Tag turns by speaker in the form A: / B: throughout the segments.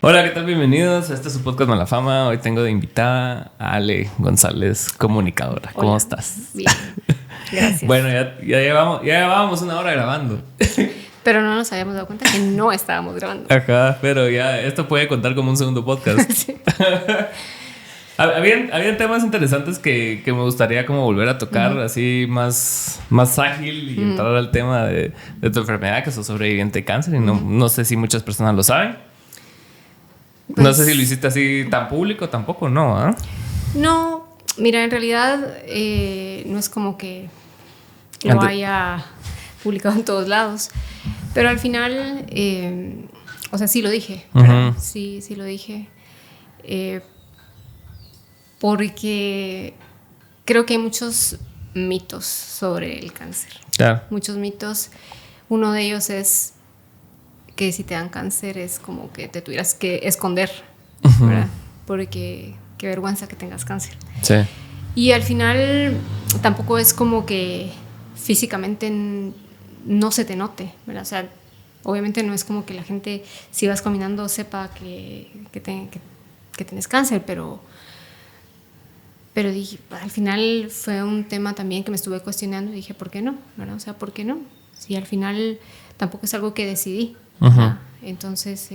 A: Hola, ¿qué tal? Bienvenidos a este su podcast Malafama. Hoy tengo de invitada a Ale González, comunicadora.
B: Hola.
A: ¿Cómo estás?
B: Bien, gracias.
A: Bueno, ya llevábamos una hora grabando.
B: Pero no nos habíamos dado cuenta que no estábamos grabando.
A: Ajá, pero ya esto puede contar como un segundo podcast.
B: Sí.
A: Habían temas interesantes que me gustaría como volver a tocar, así más ágil y entrar al tema de tu enfermedad, que sos sobreviviente de cáncer. Y no sé si muchas personas lo saben.
B: Pues,
A: No sé si lo hiciste así tan público, tampoco, ¿no? ¿Eh?
B: No, mira, en realidad no es como que lo haya publicado en todos lados. Pero al final, o sea, sí lo dije, ¿verdad? Sí lo dije. Porque creo que hay muchos mitos sobre el cáncer.
A: Claro.
B: Muchos mitos. Uno de ellos es que si te dan cáncer es como que te tuvieras que esconder, ¿verdad? Porque qué vergüenza que tengas cáncer.
A: Sí.
B: Y al final tampoco es como que físicamente no se te note, ¿verdad? O sea, obviamente no es como que la gente, si vas caminando, sepa que tienes cáncer, pero dije, al final fue un tema también que me estuve cuestionando y dije, ¿por qué no? ¿Verdad? O sea, ¿por qué no? Si al final tampoco es algo que decidí. Entonces...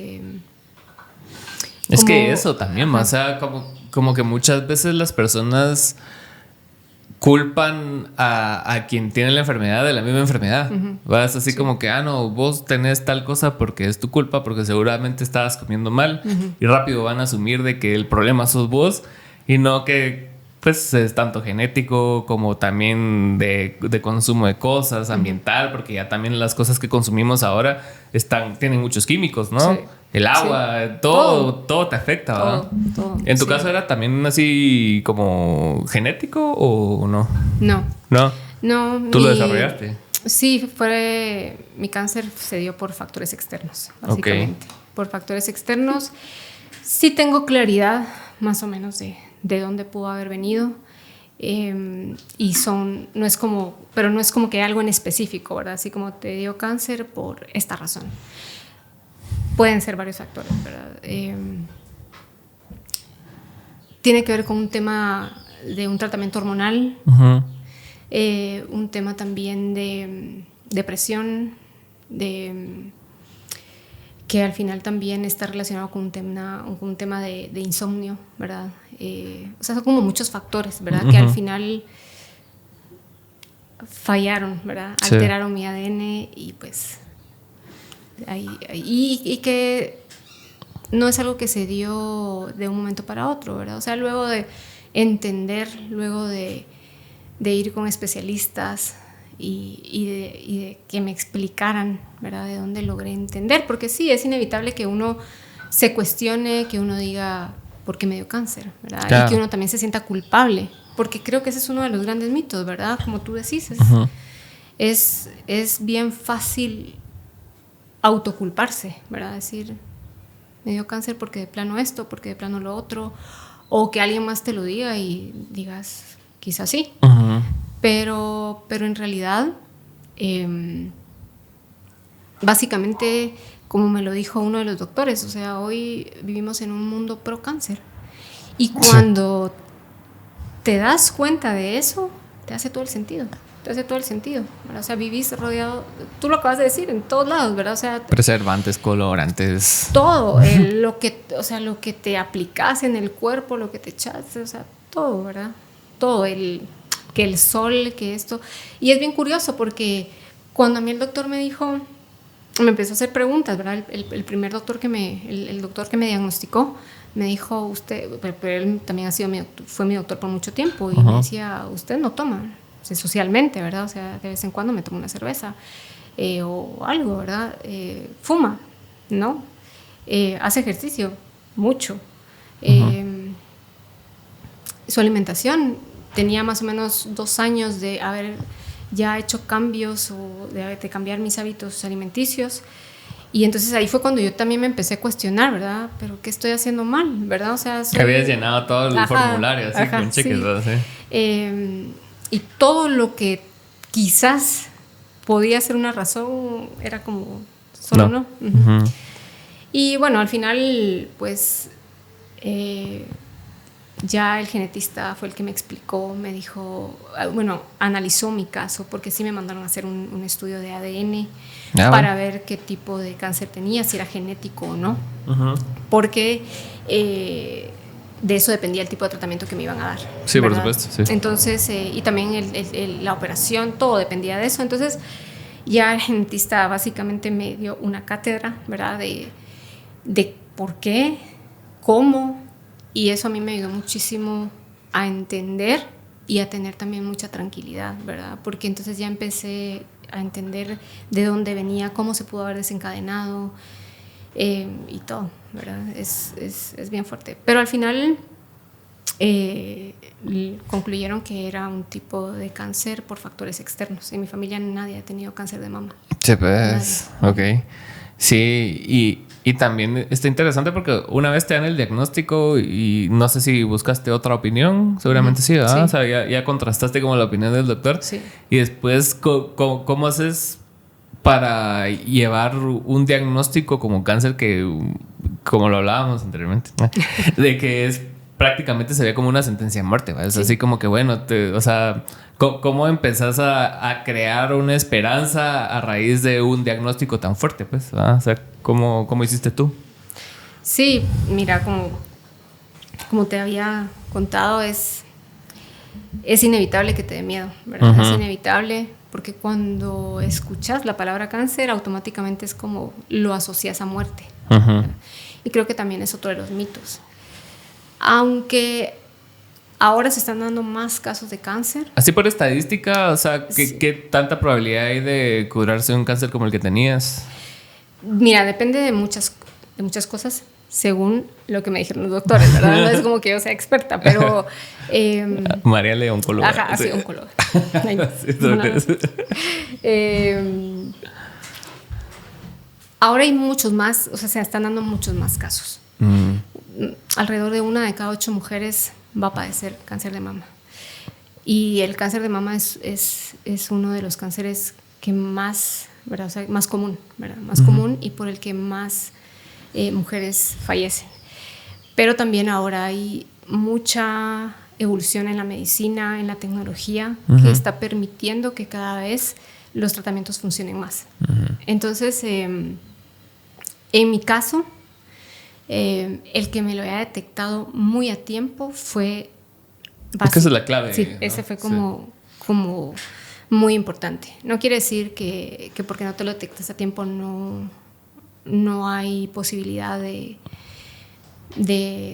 A: es que eso también, o sea, como que muchas veces las personas culpan a quien tiene la enfermedad de la misma enfermedad. Vas así como que, no, vos tenés tal cosa porque es tu culpa, porque seguramente estabas comiendo mal, y rápido van a asumir de que el problema sos vos y no que pues es tanto genético como también de consumo de cosas, ambiental, porque ya también las cosas que consumimos ahora tienen muchos químicos, ¿no? Sí. El agua, sí. todo te afecta, ¿verdad?
B: Todo.
A: ¿En tu caso era también así como genético o no?
B: No.
A: ¿Tú lo desarrollaste?
B: Sí, mi cáncer se dio por factores externos, básicamente. Okay. Por factores externos. Sí tengo claridad, más o menos, de dónde pudo haber venido. Y no es como que algo en específico, ¿verdad? Así como te dio cáncer por esta razón. Pueden ser varios factores, ¿verdad? Tiene que ver con un tema de un tratamiento hormonal, un tema también de depresión, que al final también está relacionado con un tema de insomnio, ¿verdad? O sea, son como muchos factores, ¿verdad? Que al final fallaron, ¿verdad? Sí. Alteraron mi ADN y pues... Y que no es algo que se dio de un momento para otro, ¿verdad? O sea, luego de entender, luego de ir con especialistas y de que me explicaran, ¿verdad? De dónde logré entender, porque sí, es inevitable que uno se cuestione, que uno diga, ¿por qué me dio cáncer? ¿Verdad? Claro. Y que uno también se sienta culpable, porque creo que ese es uno de los grandes mitos, ¿verdad? Como tú decís, es bien fácil autoculparse, ¿verdad? Decir, me dio cáncer porque de plano esto, porque de plano lo otro, o que alguien más te lo diga y digas, quizás sí. Pero en realidad, básicamente, como me lo dijo uno de los doctores, o sea, hoy vivimos en un mundo pro cáncer. Y cuando te das cuenta de eso, te hace todo el sentido. ¿Verdad? O sea, vivís rodeado, tú lo acabas de decir, en todos lados, ¿verdad? O sea,
A: preservantes, colorantes,
B: todo, lo que te aplicas en el cuerpo, lo que te echas, o sea, todo, ¿verdad? Todo, que el sol, que esto. Y es bien curioso porque cuando a mí el doctor me dijo, me empezó a hacer preguntas, ¿verdad? El primer doctor el doctor que me diagnosticó, me dijo, usted, pero él también fue mi doctor por mucho tiempo, y me decía, usted no toma. Socialmente, ¿verdad? O sea, de vez en cuando me tomo una cerveza o algo, ¿verdad? Fuma, ¿no? Hace ejercicio, mucho. Su alimentación, tenía más o menos 2 años de haber ya hecho cambios o de cambiar mis hábitos alimenticios. Y entonces ahí fue cuando yo también me empecé a cuestionar, ¿verdad? ¿Pero qué estoy haciendo mal, verdad? O sea,
A: habías llenado todo el formulario así con cheques, ¿verdad? Sí.
B: Y todo lo que quizás podía ser una razón era como solo no. Y bueno, al final, pues, ya el genetista fue el que me explicó, me dijo, bueno, analizó mi caso, porque sí me mandaron a hacer un estudio de ADN para ver qué tipo de cáncer tenía, si era genético o no, porque de eso dependía el tipo de tratamiento que me iban a dar.
A: Sí,
B: ¿verdad?
A: por supuesto. Sí.
B: Entonces, y también la operación, todo dependía de eso. Entonces, ya el genetista básicamente me dio una cátedra, ¿verdad? De por qué, cómo, y eso a mí me ayudó muchísimo a entender y a tener también mucha tranquilidad, ¿verdad? Porque entonces ya empecé a entender de dónde venía, cómo se pudo haber desencadenado y todo, ¿verdad? Es bien fuerte. Pero al final concluyeron que era un tipo de cáncer por factores externos. En mi familia nadie ha tenido cáncer de mama.
A: Sí, pues, ok. Sí, y también está interesante porque una vez te dan el diagnóstico y no sé si buscaste otra opinión, seguramente sí, ¿verdad? Sí. O sea, ya contrastaste como la opinión del doctor.
B: Sí.
A: Y después, ¿cómo haces para llevar un diagnóstico como cáncer que, como lo hablábamos anteriormente, de que es prácticamente se ve como una sentencia de muerte, ¿vale? Es así como que, bueno, o sea, ¿cómo empezás a crear una esperanza a raíz de un diagnóstico tan fuerte, pues? O sea, ¿cómo hiciste tú?
B: Sí, mira, como te había contado, es inevitable que te dé miedo, ¿verdad? Es inevitable porque cuando escuchas la palabra cáncer, automáticamente es como lo asocias a muerte. Y creo que también es otro de los mitos. Aunque ahora se están dando más casos de cáncer.
A: Así por estadística, o sea, ¿qué tanta probabilidad hay de curarse un cáncer como el que tenías?
B: Mira, depende de muchas cosas, según lo que me dijeron los doctores, ¿verdad? No es como que yo sea experta, pero...
A: María Lea, oncóloga.
B: Ajá, sí, oncóloga. Ahora hay muchos más, o sea, se están dando muchos más casos. Alrededor de 1 de cada 8 mujeres va a padecer cáncer de mama. Y el cáncer de mama es uno de los cánceres que más, ¿verdad? O sea, más común, ¿verdad? Más común y por el que más mujeres fallecen. Pero también ahora hay mucha evolución en la medicina, en la tecnología, que está permitiendo que cada vez los tratamientos funcionen más. Entonces, en mi caso, el que me lo haya detectado muy a tiempo fue básico.
A: Es que esa es la clave.
B: Sí,
A: ¿no?
B: ese fue como muy importante. No quiere decir que porque no te lo detectas a tiempo no hay posibilidad de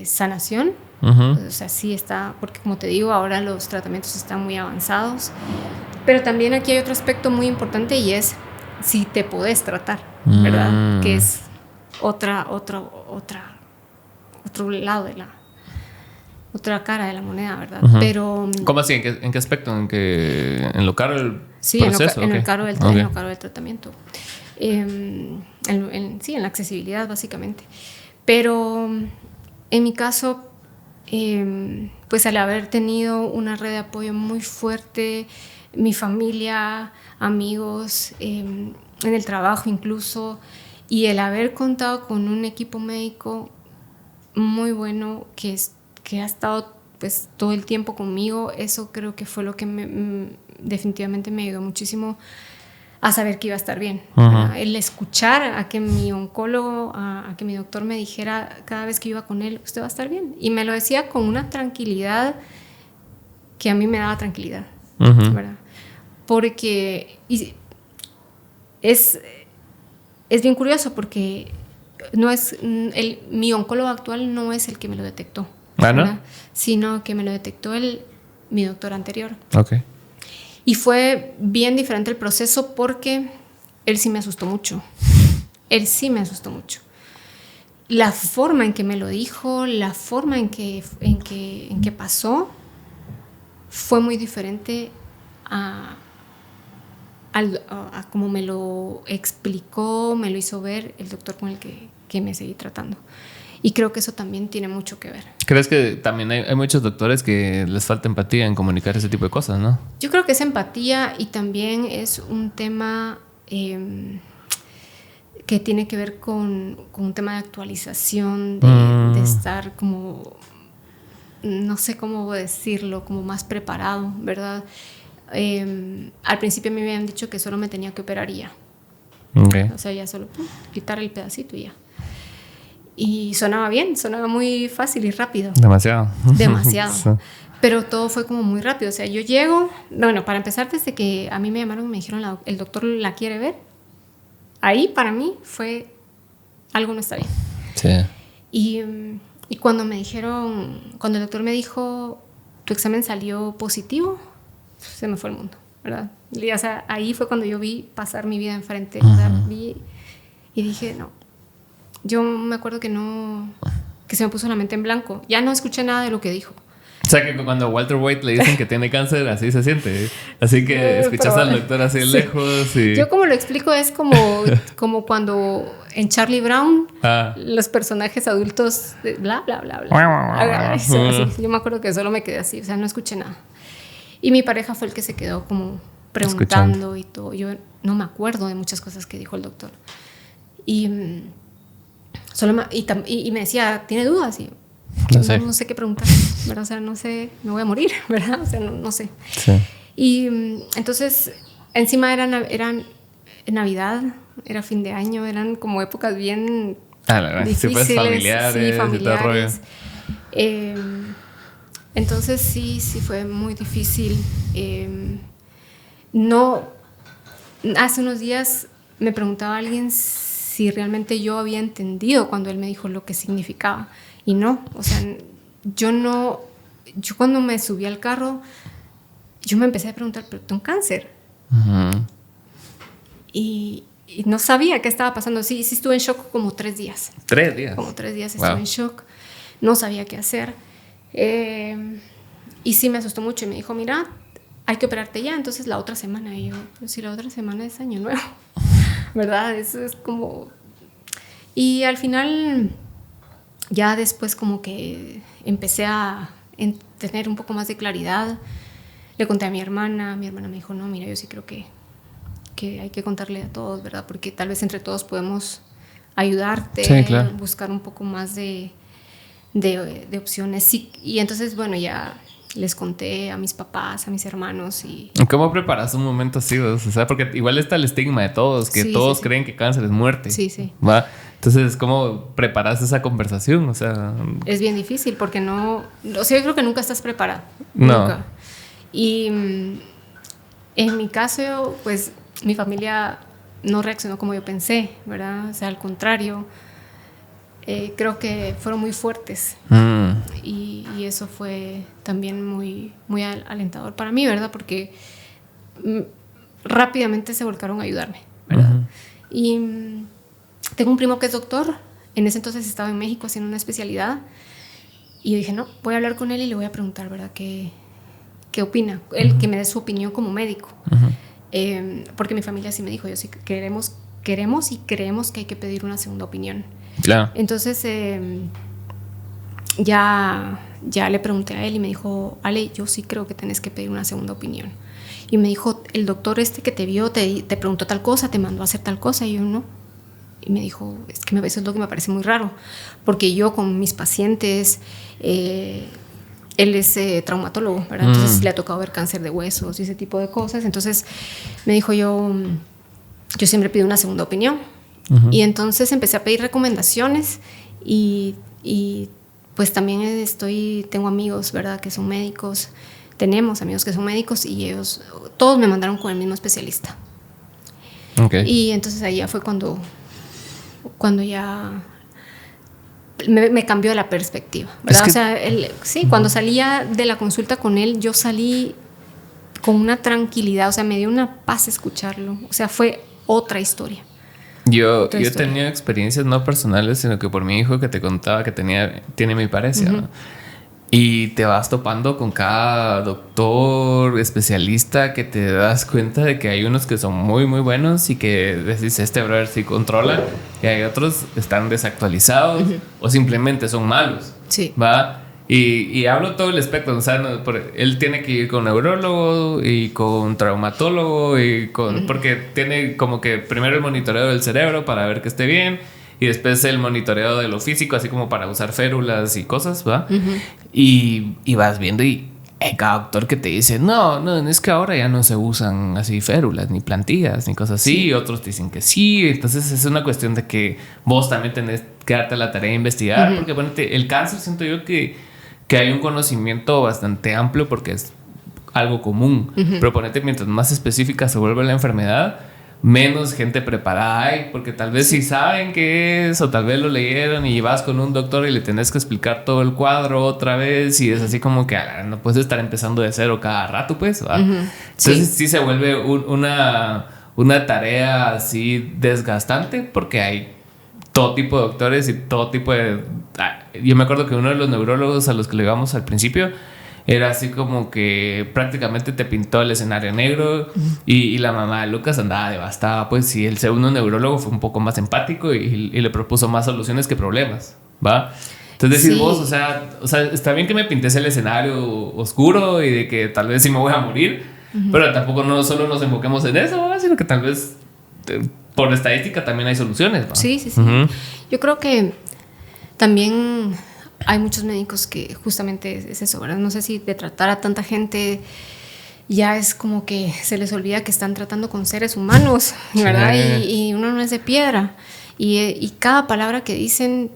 B: sanación. O sea, sí está, porque como te digo, ahora los tratamientos están muy avanzados. Pero también aquí hay otro aspecto muy importante y es si te podés tratar, ¿verdad? Que es otro lado de la otra cara de la moneda, ¿verdad? Pero
A: ¿cómo así? ¿En qué aspecto? ¿En lo caro del proceso?
B: En lo caro del tratamiento. En la accesibilidad, básicamente. Pero en mi caso, pues al haber tenido una red de apoyo muy fuerte, mi familia, amigos, en el trabajo incluso, y el haber contado con un equipo médico muy bueno que ha estado pues todo el tiempo conmigo, eso creo que fue lo que definitivamente me ayudó muchísimo a saber que iba a estar bien. El escuchar a que mi oncólogo, a que mi doctor me dijera cada vez que iba con él, usted va a estar bien. Y me lo decía con una tranquilidad que a mí me daba tranquilidad, ¿verdad? Porque es bien curioso porque mi oncólogo actual no es el que me lo detectó, ¿no? Sino que me lo detectó mi doctor anterior.
A: Okay.
B: Y fue bien diferente el proceso porque él sí me asustó mucho. La forma en que me lo dijo, la forma en que pasó, fue muy diferente a como me lo explicó, me lo hizo ver el doctor con el que me seguí tratando. Y creo que eso también tiene mucho que ver.
A: ¿Crees que también hay muchos doctores que les falta empatía en comunicar ese tipo de cosas, no?
B: Yo creo que es empatía y también es un tema que tiene que ver con un tema de actualización, de estar como, no sé cómo decirlo, como más preparado, ¿verdad? Al principio me habían dicho que solo me tenía que operar y ya.
A: Okay.
B: O sea, ya solo quitar el pedacito y ya. Y sonaba bien, sonaba muy fácil y rápido.
A: Demasiado.
B: Sí. Pero todo fue como muy rápido. O sea, yo llego, bueno, para empezar, desde que a mí me llamaron y me dijeron, el doctor la quiere ver, ahí para mí fue, algo no está bien.
A: Sí.
B: Y cuando me dijeron, cuando el doctor me dijo, tu examen salió positivo, se me fue el mundo, ¿verdad? Y, o sea, ahí fue cuando yo vi pasar mi vida enfrente, ¿verdad? Vi y dije, no. Yo me acuerdo que se me puso la mente en blanco. Ya no escuché nada de lo que dijo.
A: O sea, que cuando a Walter White le dicen que tiene cáncer, así se siente. Así que escuchas al doctor así de lejos. Y...
B: Yo como lo explico es como cuando en Charlie Brown los personajes adultos bla, bla, bla, bla. Así. Yo me acuerdo que solo me quedé así, o sea, no escuché nada. Y mi pareja fue el que se quedó como preguntando y todo. Yo no me acuerdo de muchas cosas que dijo el doctor. Y me decía, ¿tiene dudas? Y no sé qué preguntar, ¿verdad? O sea, no sé, me voy a morir, ¿verdad? O sea, no sé.
A: Sí.
B: Y entonces, encima era Navidad, era fin de año, eran como épocas bien difíciles.
A: Sí, familiares.
B: Entonces, sí fue muy difícil. Hace unos días me preguntaba a alguien si realmente yo había entendido cuando él me dijo lo que significaba. Y no, o sea, yo cuando me subí al carro, yo me empecé a preguntar, ¿pero tengo cáncer? Y no sabía qué estaba pasando. Sí estuve en shock como 3 días.
A: 3 días.
B: Como 3 días estuve en shock. No sabía qué hacer. Y sí me asustó mucho y me dijo, mira, hay que operarte ya. Entonces la otra semana. Y yo, pues si la otra semana es año nuevo. ¿Verdad? Eso es como... Y al final... Ya después como que empecé a tener un poco más de claridad. Le conté a mi hermana me dijo, no, mira, yo sí creo que hay que contarle a todos, ¿verdad? Porque tal vez entre todos podemos ayudarte,
A: sí, claro.
B: Buscar un poco más de opciones. Sí, y entonces, bueno, ya les conté a mis papás, a mis hermanos y...
A: ¿Cómo preparas un momento así? O sea, porque igual está el estigma de todos, que todos creen que cáncer es muerte.
B: Sí.
A: ¿Va? Entonces, ¿cómo preparas esa conversación? O sea...
B: Es bien difícil porque no... O sea, yo creo que nunca estás preparado.
A: No.
B: Nunca. Y en mi caso, pues, mi familia no reaccionó como yo pensé, ¿verdad? O sea, al contrario. Creo que fueron muy fuertes. Y eso fue también muy, muy alentador para mí, ¿verdad? Porque rápidamente se volcaron a ayudarme, ¿verdad? Y... tengo un primo que es doctor. En ese entonces estaba en México haciendo una especialidad. Y yo dije, no, voy a hablar con él y le voy a preguntar, ¿verdad? ¿Qué opina? Él, que me dé su opinión como médico. Porque mi familia sí me dijo, yo sí queremos y creemos que hay que pedir una segunda opinión.
A: Claro.
B: Entonces, ya le pregunté a él y me dijo, Ale, yo sí creo que tenés que pedir una segunda opinión. Y me dijo, el doctor que te vio te preguntó tal cosa, te mandó a hacer tal cosa. Y yo, no. Y me dijo, es que eso es lo que me parece muy raro, porque yo con mis pacientes, él es traumatólogo, ¿verdad? Entonces le ha tocado ver cáncer de huesos y ese tipo de cosas. Entonces me dijo, yo siempre pido una segunda opinión. Y entonces empecé a pedir recomendaciones y pues también tengo amigos, ¿verdad? Que son médicos, tenemos amigos que son médicos y ellos, todos me mandaron con el mismo especialista.
A: Okay.
B: Y entonces ahí ya fue cuando ya me cambió la perspectiva, ¿verdad? Es que... O sea, cuando salía de la consulta con él, yo salí con una tranquilidad, o sea, me dio una paz escucharlo, o sea, fue otra historia.
A: Yo he tenido experiencias no personales, sino que por mi hijo que te contaba que tiene mi pareja, ¿no? Y te vas topando con cada doctor, especialista, que te das cuenta de que hay unos que son muy, muy buenos y que decís, brother sí controla, y hay otros que están desactualizados o simplemente son malos.
B: Sí.
A: ¿Va? Y hablo todo el espectro, o sea, él tiene que ir con neurólogo y con traumatólogo porque tiene como que primero el monitoreo del cerebro para ver que esté bien y después el monitoreo de lo físico, así como para usar férulas y cosas, ¿va? Y vas viendo y hay cada doctor que te dice, no, es que ahora ya no se usan así férulas, ni plantillas, ni cosas así. Y otros te dicen que sí. Entonces es una cuestión de que vos también tenés que darte la tarea de investigar. Porque bueno, el cáncer siento yo que hay un conocimiento bastante amplio porque es algo común. Pero ponete, mientras más específica se vuelve la enfermedad, menos gente preparada hay, porque tal vez sí saben qué es, o tal vez lo leyeron y vas con un doctor y le tenés que explicar todo el cuadro otra vez y es así como que no puedes estar empezando de cero cada rato, pues, ¿va? Entonces sí se vuelve una tarea así desgastante porque hay todo tipo de doctores y todo tipo de... Yo me acuerdo que uno de los neurólogos a los que le íbamos al principio era así como que prácticamente te pintó el escenario negro y la mamá de Lucas andaba devastada, pues, y el segundo neurólogo fue un poco más empático y le propuso más soluciones que problemas, ¿va? Entonces decís vos, o sea, está bien que me pintes el escenario oscuro y de que tal vez sí me voy a morir, pero tampoco no solo nos enfoquemos en eso, ¿va? Sino que tal vez por estadística también hay soluciones, ¿va?
B: Sí. Yo creo que también hay muchos médicos que justamente es eso, ¿verdad? No sé si de tratar a tanta gente ya es como que se les olvida que están tratando con seres humanos, ¿verdad? Y uno no es de piedra. Y cada palabra que dicen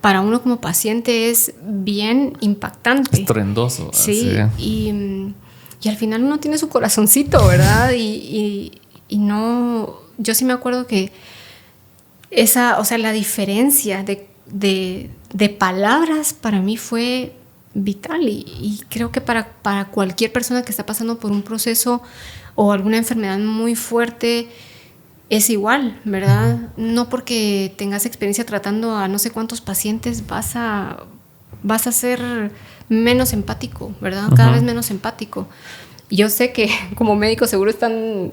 B: para uno como paciente es bien impactante.
A: Estruendoso.
B: Sí. Y al final uno tiene su corazoncito, ¿verdad? Y no... Yo sí me acuerdo que la diferencia de palabras para mí fue vital y creo que para cualquier persona que está pasando por un proceso o alguna enfermedad muy fuerte es igual, ¿verdad? No porque tengas experiencia tratando a no sé cuántos pacientes vas a ser menos empático, ¿verdad? Cada vez menos empático. Yo sé que como médicos seguro están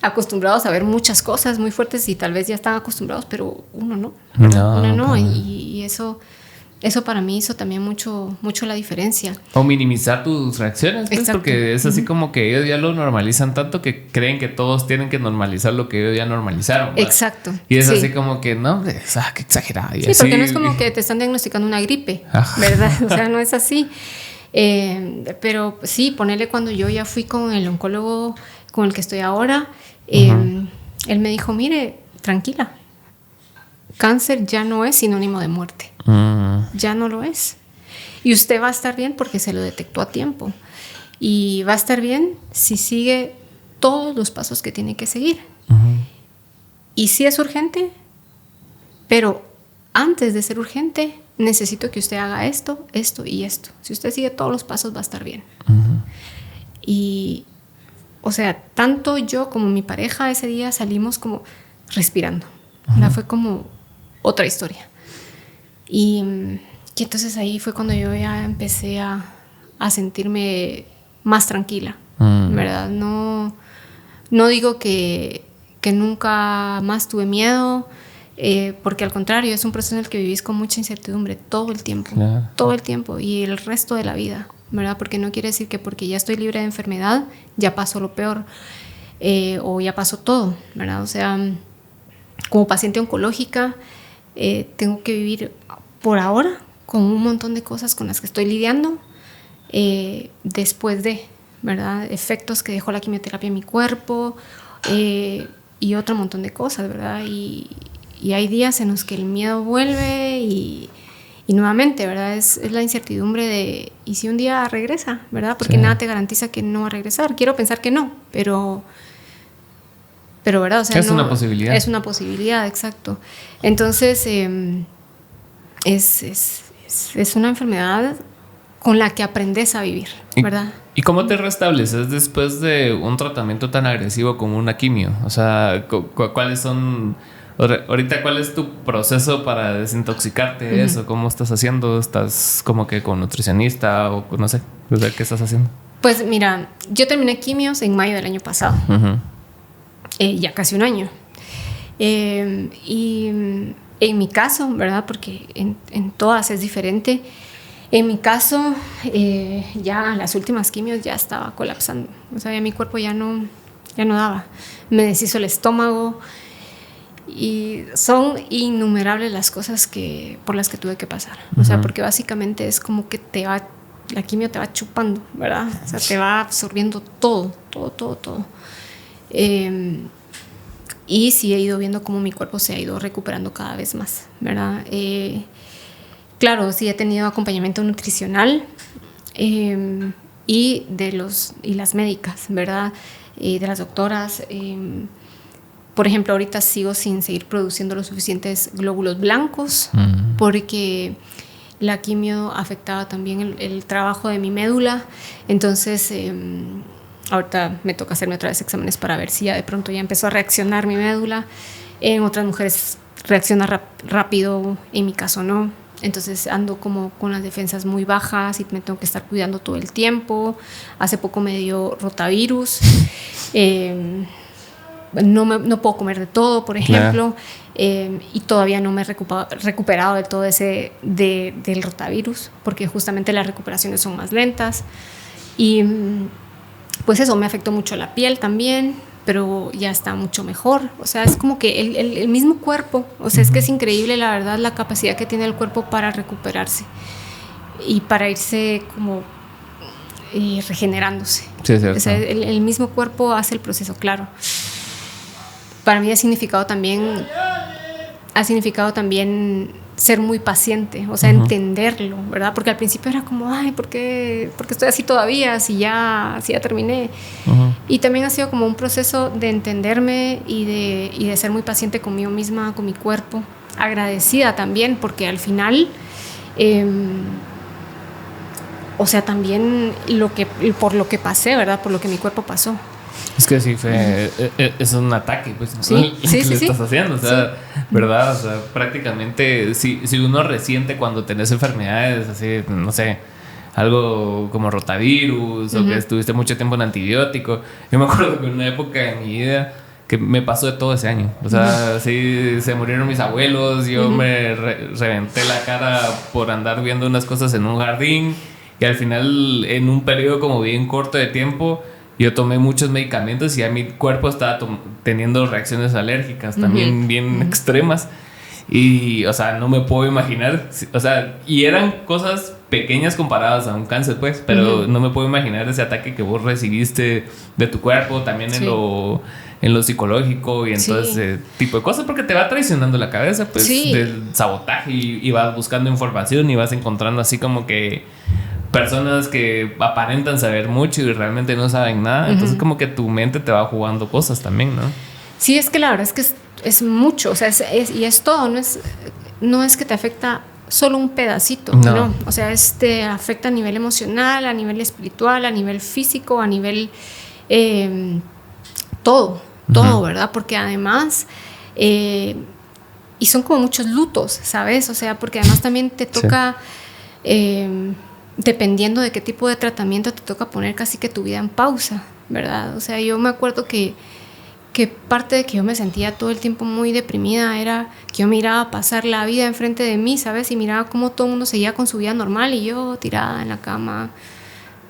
B: acostumbrados a ver muchas cosas muy fuertes y tal vez ya están acostumbrados, pero uno no. Uno no. Y eso para mí hizo también mucho la diferencia.
A: O minimizar tus reacciones, pues, porque es así como que ellos ya lo normalizan tanto que creen que todos tienen que normalizar lo que ellos ya normalizaron, ¿verdad?
B: Exacto.
A: Y es así como que, no, qué exagerado.
B: Sí, así, porque no es como que te están diagnosticando una gripe, ¿verdad? O sea, no es así. Pero sí, ponele cuando yo ya fui con el oncólogo con el que estoy ahora, él me dijo, mire, tranquila, cáncer ya no es sinónimo de muerte. Ya no lo es. Y usted va a estar bien porque se lo detectó a tiempo. Y va a estar bien si sigue todos los pasos que tiene que seguir. Y sí es urgente, pero antes de ser urgente, necesito que usted haga esto, esto y esto. Si usted sigue todos los pasos, va a estar bien. Y, o sea, tanto yo como mi pareja ese día salimos como respirando. Fue como otra historia. Y entonces ahí fue cuando yo ya empecé a sentirme más tranquila, ¿verdad? No digo que nunca más tuve miedo, porque al contrario, es un proceso en el que vivís con mucha incertidumbre todo el tiempo, todo el tiempo y el resto de la vida, ¿verdad? Porque no quiere decir que porque ya estoy libre de enfermedad, ya pasó lo peor, o ya pasó todo, ¿verdad? O sea, como paciente oncológica, tengo que vivir por ahora con un montón de cosas con las que estoy lidiando, después de, ¿verdad? Efectos que dejó la quimioterapia en mi cuerpo, y otro montón de cosas, ¿verdad? Y hay días en los que el miedo vuelve y nuevamente, ¿verdad? Es la incertidumbre de, ¿y si un día regresa? ¿Verdad? Porque nada te garantiza que no va a regresar. Quiero pensar que no, pero ¿verdad? O sea,
A: es una posibilidad.
B: Es una posibilidad, exacto. Entonces, es una enfermedad con la que aprendes a vivir, ¿verdad?
A: ¿Y cómo te restableces después de un tratamiento tan agresivo como una quimio? O sea, ¿cuáles son... Ahorita, ¿cuál es tu proceso para desintoxicarte de eso? ¿Cómo estás haciendo? ¿Estás como que con nutricionista o no sé? ¿Qué estás haciendo?
B: Pues mira, yo terminé quimios en mayo del año pasado. Ya casi un año. Y en mi caso, ¿verdad? Porque en todas es diferente. En mi caso, ya las últimas quimios ya estaba colapsando. O sea, ya mi cuerpo ya no daba. Me deshizo el estómago. Y son innumerables las cosas por las que tuve que pasar. O sea, porque básicamente es como que la quimio te va chupando, ¿verdad? O sea, te va absorbiendo todo. Y sí he ido viendo cómo mi cuerpo se ha ido recuperando cada vez más, ¿verdad? Claro, sí he tenido acompañamiento nutricional y las médicas, ¿verdad? De las doctoras. Por ejemplo, ahorita sigo sin seguir produciendo los suficientes glóbulos blancos porque la quimio afectaba también el trabajo de mi médula. Entonces, ahorita me toca hacerme otra vez exámenes para ver si ya de pronto ya empezó a reaccionar mi médula. En otras mujeres reacciona rápido, en mi caso no. Entonces ando como con las defensas muy bajas y me tengo que estar cuidando todo el tiempo. Hace poco me dio rotavirus. No puedo comer de todo, por ejemplo, y todavía no me he recuperado de todo del rotavirus, porque justamente las recuperaciones son más lentas. Y pues eso me afectó mucho la piel también, pero ya está mucho mejor. O sea, es como que el mismo cuerpo, o sea, es que es increíble la verdad la capacidad que tiene el cuerpo para recuperarse y para irse como regenerándose.
A: Sí, o
B: sea, el mismo cuerpo hace el proceso, claro. Para mí ha significado también ser muy paciente, o sea, entenderlo, ¿verdad? Porque al principio era como, ay, ¿por qué estoy así todavía? Si ya terminé. Y también ha sido como un proceso de entenderme y de ser muy paciente conmigo misma, con mi cuerpo. Agradecida también, porque al final, o sea, también por lo que pasé, ¿verdad? Por lo que mi cuerpo pasó.
A: Es que sí, es un ataque, pues,
B: sí,
A: ¿no?
B: Sí,
A: que le
B: sí.
A: estás haciendo, o sea, ¿verdad? O sea, prácticamente, si uno resiente cuando tenés enfermedades, así, no sé, algo como rotavirus o que estuviste mucho tiempo en antibiótico. Yo me acuerdo que en una época de mi vida que me pasó de todo ese año. O sea, sí, se murieron mis abuelos, yo me reventé la cara por andar viendo unas cosas en un jardín y al final, en un periodo como bien corto de tiempo, yo tomé muchos medicamentos y ya mi cuerpo estaba teniendo reacciones alérgicas también bien extremas. Y, o sea, no me puedo imaginar, o sea, y eran cosas pequeñas comparadas a un cáncer, pues, pero no me puedo imaginar ese ataque que vos recibiste de tu cuerpo, también en lo psicológico y en todo ese tipo de cosas, porque te va traicionando la cabeza, pues, del sabotaje y vas buscando información y vas encontrando así como que personas que aparentan saber mucho y realmente no saben nada. Entonces como que tu mente te va jugando cosas también, ¿no?
B: Sí, es que la verdad es que es mucho, o sea, y es todo, no es que te afecta solo un pedacito, no. O sea, te afecta a nivel emocional, a nivel espiritual, a nivel físico, a nivel todo, ¿verdad? Porque además y son como muchos lutos, ¿sabes? O sea, porque además también te toca dependiendo de qué tipo de tratamiento te toca poner casi que tu vida en pausa, ¿verdad? O sea, yo me acuerdo que parte de que yo me sentía todo el tiempo muy deprimida era que yo miraba pasar la vida enfrente de mí, ¿sabes? Y miraba cómo todo el mundo seguía con su vida normal y yo tirada en la cama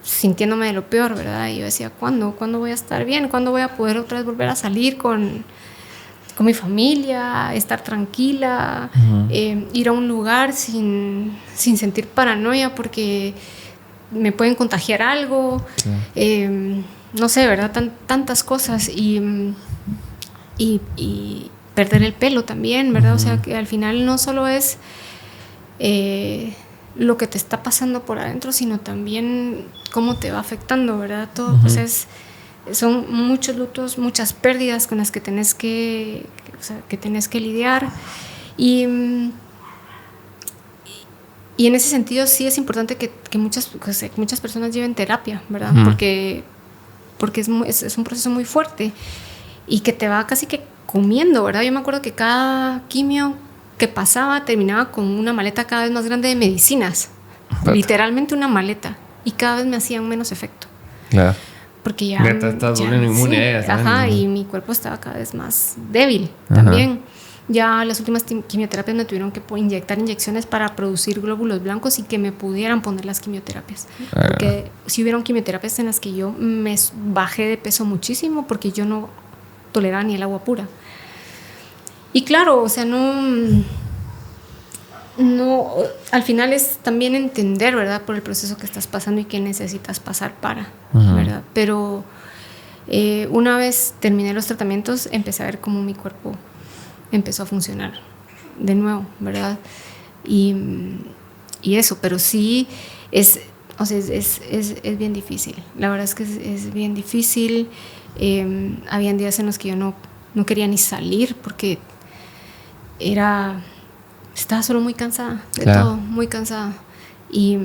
B: sintiéndome de lo peor, ¿verdad? Y yo decía, ¿cuándo voy a estar bien? ¿Cuándo voy a poder otra vez volver a salir con mi familia, estar tranquila, ir a un lugar sin sentir paranoia porque me pueden contagiar algo, no sé, ¿verdad? Tantas cosas y perder el pelo también, ¿verdad? O sea, que al final no solo es lo que te está pasando por adentro, sino también cómo te va afectando, ¿verdad? Todo, pues son muchos lutos, muchas pérdidas con las que tenés que lidiar y en ese sentido sí es importante que muchas personas lleven terapia, ¿verdad? Porque es un proceso muy fuerte y que te va casi que comiendo, ¿verdad? Yo me acuerdo que cada quimio que pasaba terminaba con una maleta cada vez más grande de medicinas, literalmente una maleta, y cada vez me hacían menos efecto.
A: Claro.
B: Porque ya
A: estás volviendo inmune.
B: Y mi cuerpo estaba cada vez más débil también. Ya las últimas quimioterapias me tuvieron que inyectar inyecciones para producir glóbulos blancos y que me pudieran poner las quimioterapias. Porque si hubieron quimioterapias en las que yo me bajé de peso muchísimo porque yo no toleraba ni el agua pura. Y claro, o sea, no, al final es también entender, ¿verdad? Por el proceso que estás pasando y que necesitas pasar para, ¿verdad? Pero una vez terminé los tratamientos, empecé a ver cómo mi cuerpo empezó a funcionar de nuevo, ¿verdad? Y eso, pero sí es bien difícil. La verdad es que es bien difícil. Habían días en los que yo no quería ni salir porque estaba solo muy cansada de todo, muy cansada. Y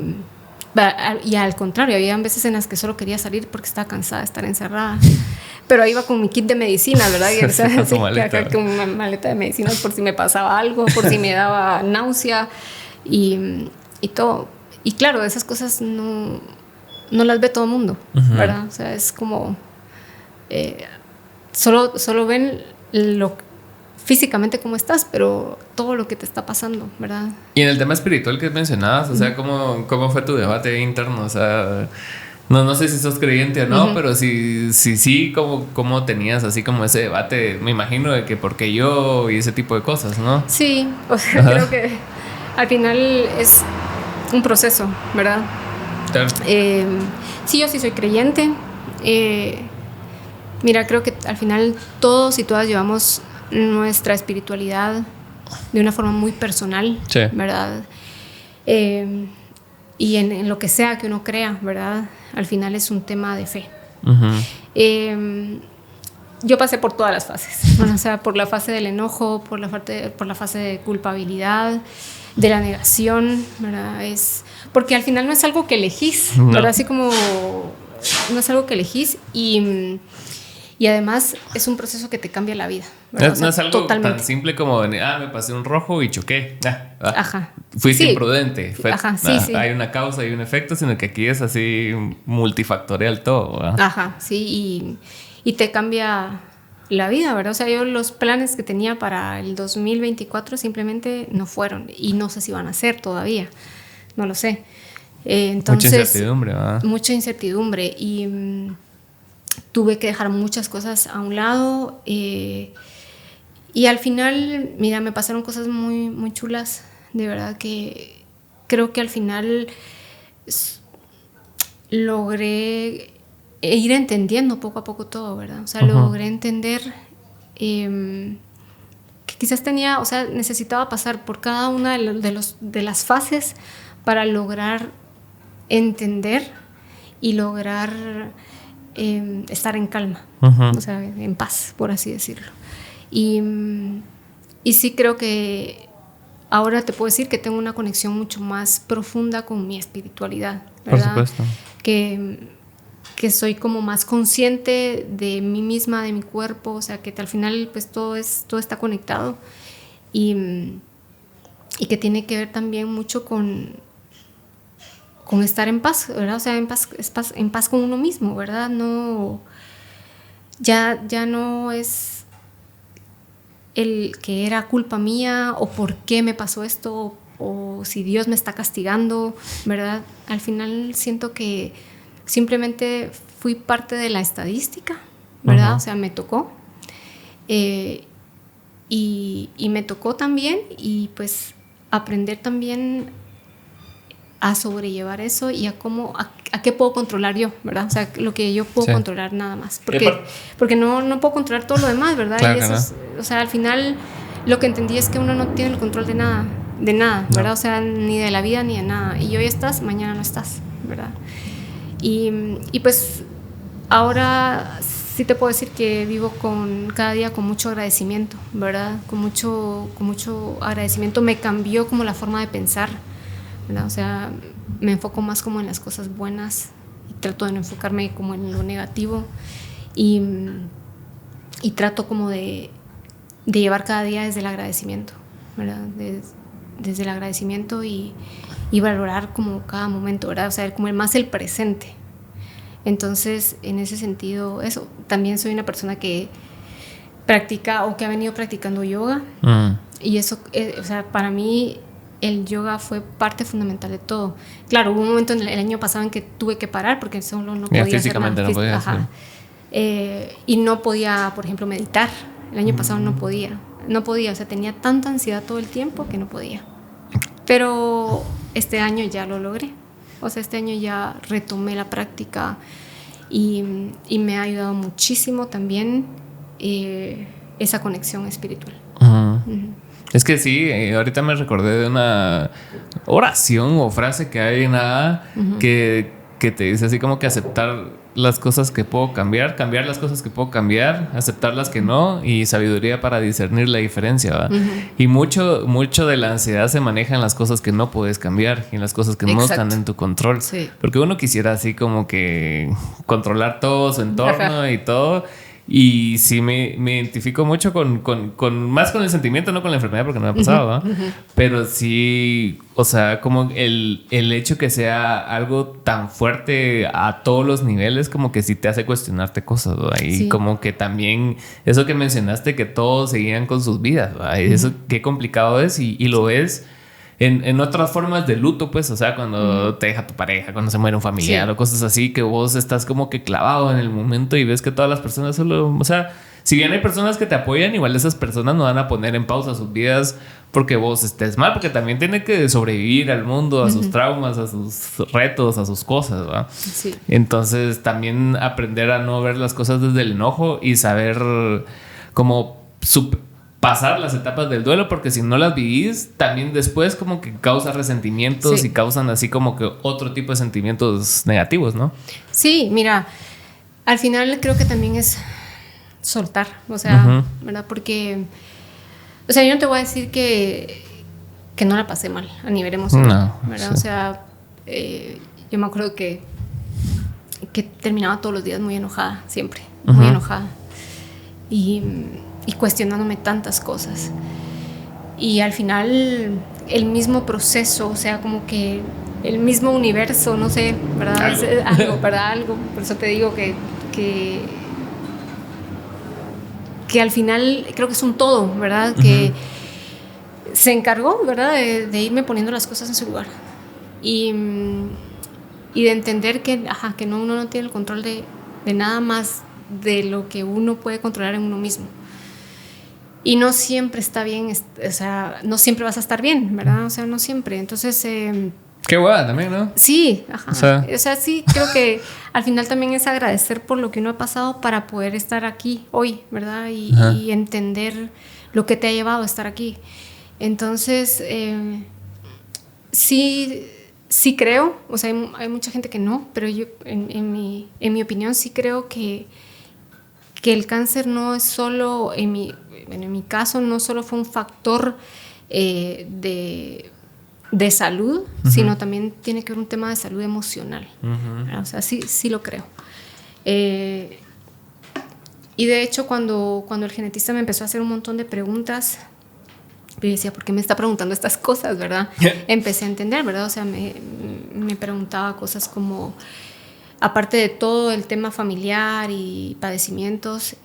B: al contrario, había veces en las que solo quería salir porque estaba cansada de estar encerrada. Pero iba con mi kit de medicinas, ¿verdad? Y, o sea, con una maleta de medicinas por si me pasaba algo, por si me daba náusea y todo. Y claro, esas cosas no las ve todo el mundo, ¿verdad? O sea, es como... solo ven físicamente cómo estás, pero todo lo que te está pasando, ¿verdad?
A: Y en el tema espiritual que mencionabas, o sea, ¿cómo fue tu debate interno? O sea, no sé si sos creyente o no, pero sí, ¿cómo tenías así como ese debate? Me imagino de que porque yo y ese tipo de cosas, ¿no?
B: Sí, o sea, creo que al final es un proceso, ¿verdad?
A: Claro.
B: Sí, yo sí soy creyente. Mira, creo que al final todos y todas llevamos nuestra espiritualidad de una forma muy personal, sí, ¿verdad? Y en lo que sea que uno crea, ¿verdad? Al final es un tema de fe. Yo pasé por todas las fases, bueno, o sea, por la fase del enojo, por la fase de culpabilidad, de la negación, ¿verdad? Porque al final no es algo que elegís, ¿verdad? Así como no es algo que elegís y además es un proceso que te cambia la vida.
A: No es algo totalmente tan simple como me pasé un rojo y choqué.
B: Ajá.
A: Fuiste imprudente.
B: Sí.
A: Hay una causa y un efecto, sino que aquí es así multifactorial todo.
B: Ajá, sí. Y te cambia la vida, ¿verdad? O sea, yo los planes que tenía para el 2024 simplemente no fueron y no sé si van a ser todavía. No lo sé. Entonces,
A: mucha incertidumbre, ¿verdad?
B: Mucha incertidumbre y tuve que dejar muchas cosas a un lado y al final, mira, me pasaron cosas muy, muy chulas, de verdad que creo que al final logré ir entendiendo poco a poco todo, ¿verdad? O sea, logré entender que quizás necesitaba pasar por cada una de las fases para lograr entender y lograr estar en calma, o sea, en paz, por así decirlo. Y sí creo que ahora te puedo decir que tengo una conexión mucho más profunda con mi espiritualidad, ¿verdad?
A: Por supuesto.
B: Que soy como más consciente de mí misma, de mi cuerpo, o sea, que al final pues todo está conectado y que tiene que ver también mucho con estar en paz, ¿verdad? O sea, en paz con uno mismo, ¿verdad? No, ya no es el que era culpa mía o por qué me pasó esto o si Dios me está castigando, ¿verdad? Al final siento que simplemente fui parte de la estadística, ¿verdad? O sea, me tocó y me tocó también y pues aprender también a sobrellevar eso y a qué puedo controlar yo, ¿verdad? O sea, lo que yo puedo controlar nada más. Porque no puedo controlar todo lo demás, ¿verdad?
A: Claro,
B: y eso o sea, al final lo que entendí es que uno no tiene el control de nada, ¿verdad? O sea, ni de la vida ni de nada. Y hoy estás, mañana no estás, ¿verdad? Y pues ahora sí te puedo decir que vivo cada día con mucho agradecimiento, ¿verdad? Con mucho agradecimiento. Me cambió como la forma de pensar, ¿verdad? O sea, me enfoco más como en las cosas buenas y trato de no enfocarme como en lo negativo y trato como de llevar cada día desde el agradecimiento, ¿verdad? Desde el agradecimiento y valorar como cada momento, ¿verdad? O sea, como más el presente. Entonces, en ese sentido, eso, también soy una persona que practica o que ha venido practicando yoga. Y eso, o sea, para mí el yoga fue parte fundamental de todo. Claro, hubo un momento en el año pasado en que tuve que parar porque solo no podía
A: físicamente
B: hacer nada.
A: No podía
B: y no podía, por ejemplo, meditar. El año pasado no podía, o sea, tenía tanta ansiedad todo el tiempo que no podía. Pero este año ya lo logré. O sea, este año ya retomé la práctica y me ha ayudado muchísimo también esa conexión espiritual.
A: Es que sí, ahorita me recordé de una oración o frase que hay en AA que te dice así como que aceptar las cosas que puedo cambiar las cosas que puedo cambiar, aceptar las que no, y sabiduría para discernir la diferencia, ¿va? Y mucho de la ansiedad se maneja en las cosas que no puedes cambiar y en las cosas que no están en tu control. Sí. Porque uno quisiera así como que controlar todo su entorno y todo. Y sí me identifico mucho más con el sentimiento, no con la enfermedad, porque no me ha pasado, ¿no? Pero sí, o sea, como el hecho que sea algo tan fuerte a todos los niveles, como que sí te hace cuestionarte cosas, ¿no? Y como que también eso que mencionaste, que todos seguían con sus vidas, ¿no? Y eso qué complicado es, y lo ves en otras formas de luto, pues, o sea, cuando te deja tu pareja, cuando se muere un familiar o cosas así, que vos estás como que clavado en el momento y ves que todas las personas solo, o sea, si bien hay personas que te apoyan, igual esas personas no van a poner en pausa sus vidas porque vos estés mal, porque también tiene que sobrevivir al mundo, a sus traumas, a sus retos, a sus cosas, ¿verdad? Sí. Entonces también aprender a no ver las cosas desde el enojo y saber cómo pasar las etapas del duelo, porque si no las vivís, también después como que causa resentimientos y causan así como que otro tipo de sentimientos negativos, ¿no? Sí,
B: mira, al final creo que también es soltar, o sea, ¿verdad? Porque, o sea, yo no te voy a decir que no la pasé mal a nivel emocional, ¿verdad? Sí. O sea, yo me acuerdo que terminaba todos los días muy enojada, siempre, muy enojada. Y cuestionándome tantas cosas. Y al final el mismo proceso, o sea, como que el mismo universo, no sé, ¿verdad? Algo. Por eso te digo que al final creo que es un todo, ¿verdad? Que se encargó, ¿verdad? De irme poniendo las cosas en su lugar. Y de entender que uno no tiene el control de nada más de lo que uno puede controlar en uno mismo. Y no siempre está bien, o sea, no siempre vas a estar bien, ¿verdad? O sea, no siempre. Entonces...
A: qué hueva también, ¿no?
B: Sí, O sea, sí, creo que al final también es agradecer por lo que uno ha pasado para poder estar aquí hoy, ¿verdad? Y entender lo que te ha llevado a estar aquí. Entonces, sí creo, o sea, hay mucha gente que no, pero yo, en mi opinión, sí creo que el cáncer no es solo, en mi caso, no solo fue un factor de salud, sino también tiene que ver un tema de salud emocional. O sea, sí lo creo. Y de hecho, cuando el genetista me empezó a hacer un montón de preguntas, yo decía, ¿por qué me está preguntando estas cosas, verdad? Empecé a entender, ¿verdad? O sea, me preguntaba cosas como... Aparte de todo el tema familiar y padecimientos,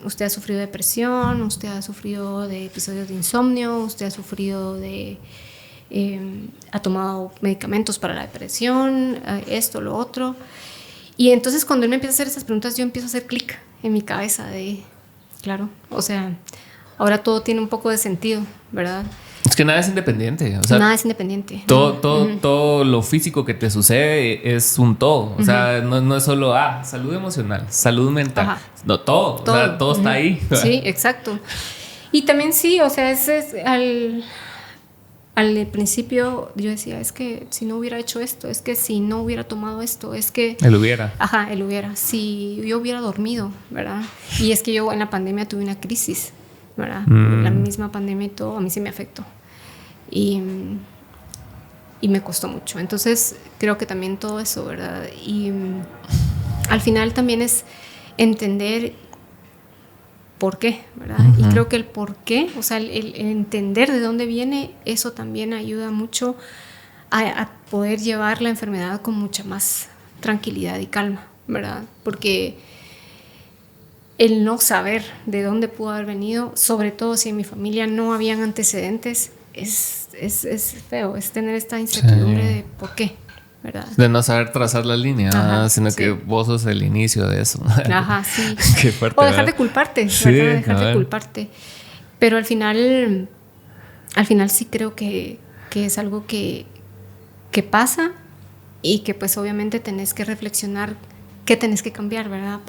B: usted ha sufrido depresión, usted ha sufrido de episodios de insomnio, usted ha sufrido ha tomado medicamentos para la depresión, esto, lo otro. Y entonces cuando él me empieza a hacer esas preguntas, yo empiezo a hacer clic en mi cabeza claro, o sea, ahora todo tiene un poco de sentido, ¿verdad?
A: Es que nada es independiente. O sea,
B: nada es independiente.
A: Todo lo físico que te sucede es un todo. O sea, no es solo salud emocional, salud mental. No, todo. O sea, todo está ahí.
B: Sí, exacto. Y también sí, o sea, al principio yo decía, es que si no hubiera hecho esto, es que si no hubiera tomado esto, es que...
A: Él hubiera.
B: Si yo hubiera dormido, ¿verdad? Y es que yo en la pandemia tuve una crisis, ¿verdad? La misma pandemia y todo, a mí sí me afectó. Y me costó mucho. Entonces creo que también todo eso, ¿verdad? Y al final también es entender por qué, ¿verdad? Y creo que el por qué, o sea, el entender de dónde viene, eso también ayuda mucho a poder llevar la enfermedad con mucha más tranquilidad y calma, ¿verdad? Porque el no saber de dónde pudo haber venido, sobre todo si en mi familia no habían antecedentes, es feo, es tener esta incertidumbre de por qué, ¿verdad?
A: De no saber trazar la línea,
B: Ajá,
A: sino
B: sí.
A: que vos sos el inicio de eso.
B: Ajá, sí.
A: Qué fuerte,
B: o dejar
A: ¿verdad?
B: de culparte,
A: Sí,
B: ¿verdad? Dejar
A: cabal.
B: de culparte. Pero al final sí creo que es algo que pasa y que pues obviamente tenés que reflexionar qué tenés que cambiar, ¿verdad?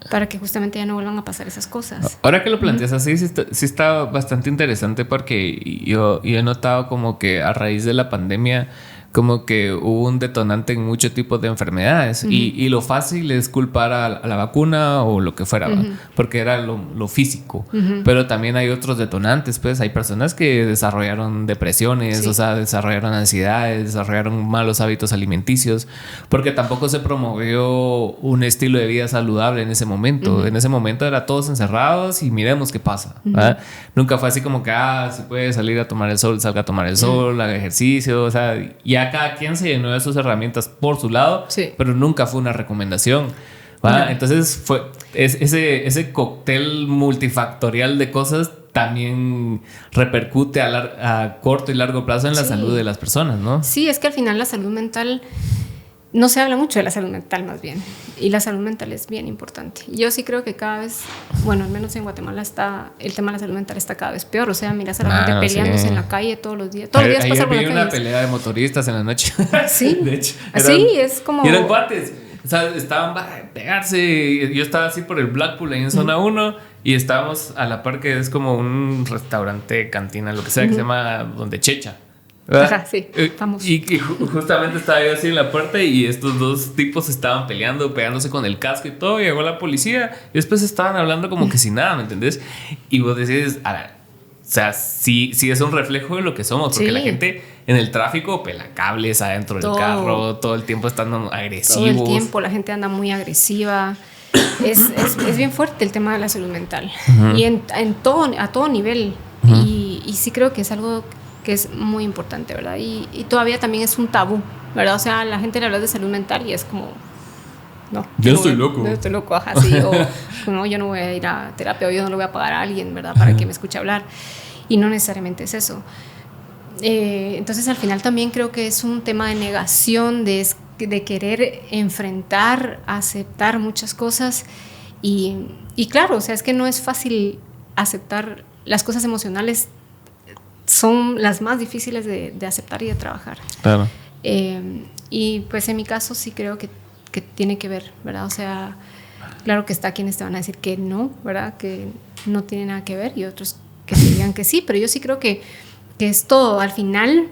B: Para que justamente ya no vuelvan a pasar esas cosas.
A: Ahora que lo planteas así, sí está bastante interesante porque yo he notado como que a raíz de la pandemia como que hubo un detonante en muchos tipos de enfermedades y lo fácil es culpar a la vacuna o lo que fuera, ¿va? Porque era lo físico, pero también hay otros detonantes, pues hay personas que desarrollaron depresiones,
B: Sí.
A: o sea, desarrollaron ansiedades, desarrollaron malos hábitos alimenticios, porque tampoco se promovió un estilo de vida saludable en ese momento. En ese momento era todos encerrados y miremos qué pasa, ¿verdad? Nunca fue así como que, si puede salir a tomar el sol, salga a tomar el sol, haga ejercicio, o sea, ya cada quien se llenó de sus herramientas por su lado,
B: Sí.
A: pero nunca fue una recomendación, ¿va?
B: No.
A: Entonces ese cóctel multifactorial de cosas también repercute a corto y largo plazo en la
B: Sí.
A: salud de las personas, ¿no?
B: Sí, es que al final la salud mental, no se habla mucho de la salud mental más bien, y la salud mental es bien importante. Yo sí creo que cada vez, bueno, al menos en Guatemala el tema de la salud mental está cada vez peor, o sea, miras a la gente peleándose en la calle todos los días. Todos los días pasa
A: Ayer
B: algo en
A: vi
B: la
A: una
B: calle.
A: pelea de motoristas en la noche.
B: Sí,
A: De hecho.
B: así es como...
A: Y eran cuates. O sea, estaban a pegarse. Yo estaba así por el Blackpool, ahí en zona 1, y estábamos a la par que es como un restaurante, cantina, lo que sea, que se llama Donde Checha. ¿Verdad?
B: Ajá, sí, famoso.
A: Y justamente estaba yo así en la puerta y estos dos tipos estaban peleando, pegándose con el casco y todo. Llegó la policía y después estaban hablando como que sin nada, ¿me entendés? Y vos decís, o sea, sí es un reflejo de lo que somos, porque
B: Sí.
A: la gente en el tráfico pela cables adentro del carro, todo el tiempo están agresivos.
B: Todo el tiempo la gente anda muy agresiva. Es bien fuerte el tema de la salud mental. Y a todo nivel. Y sí creo que es algo que es muy importante, ¿verdad? Y todavía también es un tabú, ¿verdad? O sea, la gente le habla de salud mental y es como... No,
A: Yo estoy loco.
B: Yo estoy loco, ajá, sí. O no, yo no voy a ir a terapia o yo no le voy a pagar a alguien, ¿verdad? Para que me escuche hablar. Y no necesariamente es eso. Entonces, al final también creo que es un tema de negación, de querer enfrentar, aceptar muchas cosas. Y claro, o sea, es que no es fácil aceptar las cosas emocionales. Son las más difíciles de aceptar y de trabajar.
A: Claro.
B: Y pues en mi caso sí creo que tiene que ver, ¿verdad? O sea, claro que está quienes te van a decir que no, ¿verdad? Que no tiene nada que ver y otros que te digan que sí, pero yo sí creo que es todo. Al final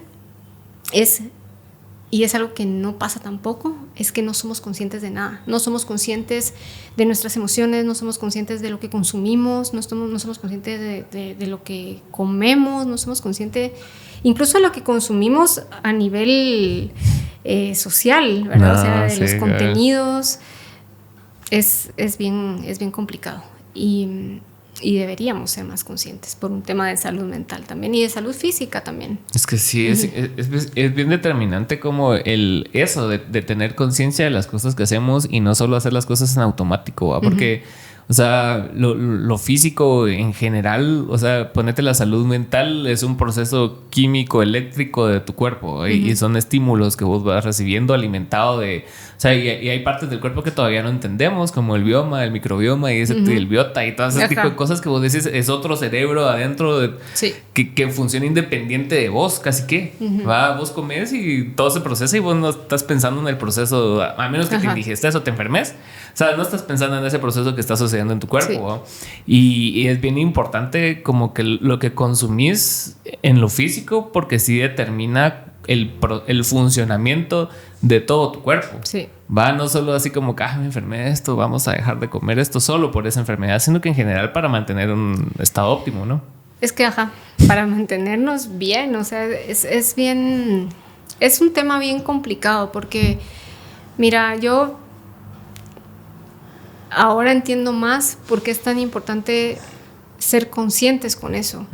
B: y es algo que no pasa tampoco, es que no somos conscientes de nada. No somos conscientes de nuestras emociones, no somos conscientes de lo que consumimos, no somos conscientes de lo que comemos, no somos conscientes incluso de lo que consumimos a nivel social, ¿verdad? O sea, de los contenidos. Es bien complicado. Y deberíamos ser más conscientes por un tema de salud mental también y de salud física también.
A: Es que sí, es bien determinante como eso de tener conciencia de las cosas que hacemos y no solo hacer las cosas en automático, ¿va? Porque, o sea, lo físico en general, o sea, ponerte la salud mental es un proceso químico, eléctrico de tu cuerpo, y son estímulos que vos vas recibiendo alimentado de... O sea, y hay partes del cuerpo que todavía no entendemos, como el bioma, el microbioma y el biota y todo ese tipo de cosas que vos decís, es otro cerebro adentro que funciona independiente de vos, casi que. Vos comes y todo se procesa y vos no estás pensando en el proceso, a menos que te indigestes o te enfermes. O sea, no estás pensando en ese proceso que está sucediendo en tu cuerpo. Y es bien importante como que lo que consumís en lo físico, porque sí determina el funcionamiento de todo tu cuerpo.
B: Sí.
A: No solo así como que me enfermé de esto, vamos a dejar de comer esto solo por esa enfermedad, sino que en general para mantener un estado óptimo, ¿no?
B: Es que, para mantenernos bien, o sea, es bien... Es un tema bien complicado porque, mira, yo ahora entiendo más por qué es tan importante ser conscientes con eso.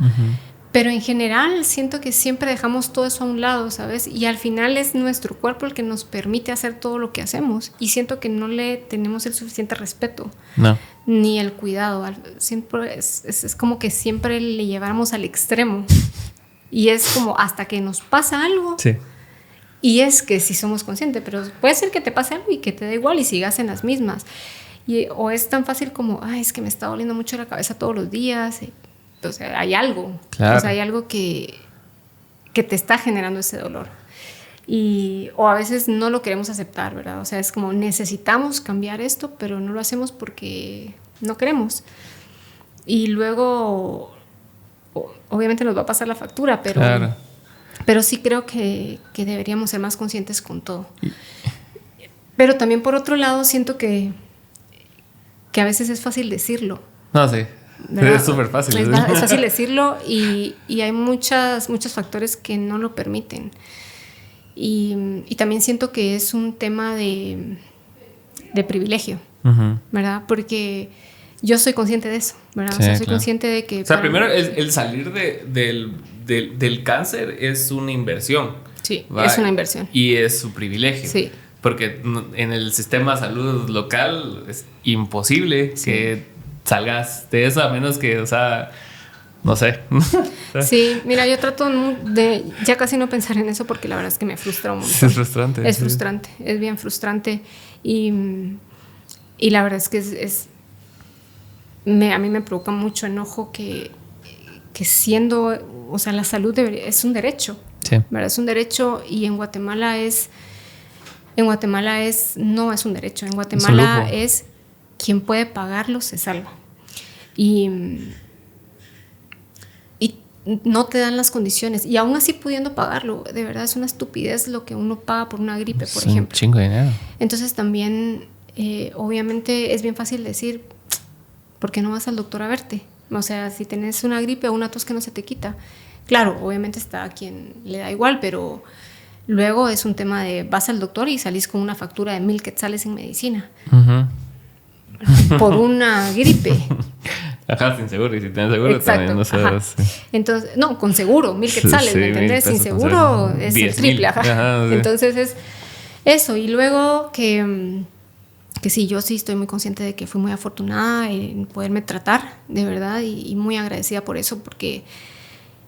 B: Pero en general siento que siempre dejamos todo eso a un lado, ¿sabes? Y al final es nuestro cuerpo el que nos permite hacer todo lo que hacemos. Y siento que no le tenemos el suficiente respeto.
A: No.
B: Ni el cuidado. Siempre es como que siempre le llevamos al extremo. Y es como hasta que nos pasa algo.
A: Sí.
B: Y es que sí somos conscientes, pero puede ser que te pase algo y que te da igual y sigas en las mismas. O es tan fácil como, ay, es que me está doliendo mucho la cabeza todos los días. O sea, hay algo.
A: Claro.
B: O sea, hay algo que te está generando ese dolor. O a veces no lo queremos aceptar, ¿verdad? O sea, es como necesitamos cambiar esto, pero no lo hacemos porque no queremos. Y luego, obviamente nos va a pasar la factura, pero,
A: claro.
B: pero sí creo que deberíamos ser más conscientes con todo. Pero también por otro lado siento que a veces es fácil decirlo.
A: No, sí. ¿Verdad? Es súper fácil.
B: Es fácil decirlo y hay muchos factores que no lo permiten. Y también siento que es un tema de privilegio, ¿verdad? Porque yo soy consciente de eso, ¿verdad?
A: Sí,
B: o sea, soy
A: claro.
B: consciente de que...
A: O sea, primero el salir del cáncer es una inversión.
B: Sí,
A: ¿va?
B: es una inversión.
A: Y es su privilegio.
B: Sí.
A: Porque en el sistema de salud local es imposible que salgas de eso, a menos que, o sea, no sé.
B: Sí, mira, yo trato de ya casi no pensar en eso porque la verdad es que me frustra un montón.
A: Es frustrante.
B: Es frustrante, es bien frustrante. Y la verdad es que a mí me provoca mucho enojo que siendo, o sea, la salud es un derecho.
A: Sí.
B: ¿Verdad? Es un derecho y en Guatemala no es un derecho. En Guatemala es quien puede pagarlo se salva. Y no te dan las condiciones. Y aún así pudiendo pagarlo, de verdad es una estupidez lo que uno paga por una gripe, por ejemplo.
A: Un chingo de dinero.
B: Entonces también, obviamente es bien fácil decir, ¿por qué no vas al doctor a verte? O sea, si tenés una gripe o una tos que no se te quita. Claro, obviamente está a quien le da igual, pero luego es un tema de vas al doctor y salís con una factura de 1,000 quetzales en medicina. Por una gripe.
A: Ajá, sin seguro. Y si tienes seguro,
B: exacto,
A: también no sabes.
B: Entonces, no, con seguro, 1,000 quetzales, ¿me entendés? Sin seguro es el triple. Ajá, sí. Entonces es eso. Y luego que sí, yo sí estoy muy consciente de que fui muy afortunada en poderme tratar, de verdad, y muy agradecida por eso, porque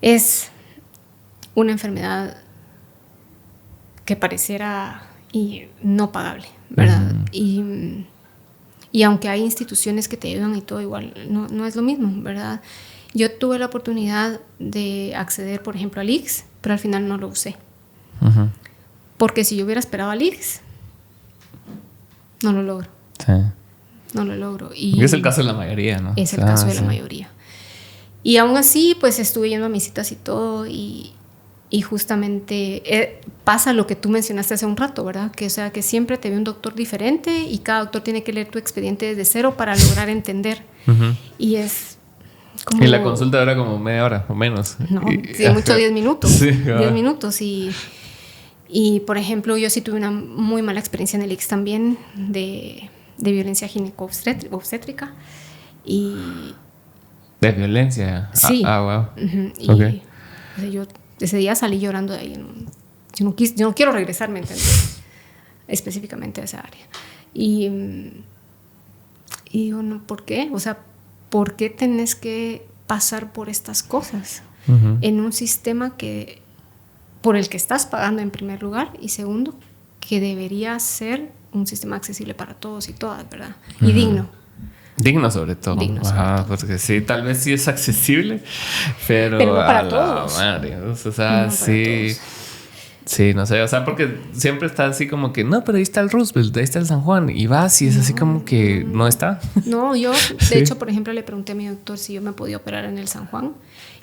B: es una enfermedad que pareciera no pagable, ¿verdad? Y aunque hay instituciones que te ayudan y todo, igual no es lo mismo, ¿verdad? Yo tuve la oportunidad de acceder, por ejemplo, al IX, pero al final no lo usé. Porque si yo hubiera esperado al IX, no lo logro.
A: Sí.
B: No lo logro.
A: Y es el caso de la mayoría, ¿no?
B: Es el caso de la mayoría. Y aún así, pues estuve yendo a mis citas y todo, y justamente pasa lo que tú mencionaste hace un rato, ¿verdad? Que, o sea, que siempre te ve un doctor diferente y cada doctor tiene que leer tu expediente desde cero para lograr entender. Y es como...
A: Y la consulta era como media hora o menos.
B: No, sí, mucho 10 minutos.
A: Sí,
B: 10 minutos. Y, por ejemplo, yo sí tuve una muy mala experiencia en el IX también de violencia gineco-obstétrica.
A: ¿De violencia?
B: Sí.
A: Wow.
B: Y
A: okay.
B: O sea, yo ese día salí llorando de ahí. Yo no quiero regresar, ¿me entiendes? Específicamente a esa área. Y digo, no, ¿por qué? O sea, ¿por qué tenés que pasar por estas cosas en un sistema por el que estás pagando en primer lugar y segundo, que debería ser un sistema accesible para todos y todas, ¿verdad? Y digno.
A: Digno sobre todo.
B: Digno sobre todo.
A: Porque sí, tal vez sí es accesible, pero
B: no para todos.
A: Madre, o sea,
B: no
A: sí. Sí, no sé, o sea, porque siempre está así como que, no, pero ahí está el Roosevelt, ahí está el San Juan, y vas y es así como que no está.
B: No, yo, de hecho, por ejemplo, le pregunté a mi doctor si yo me podía operar en el San Juan,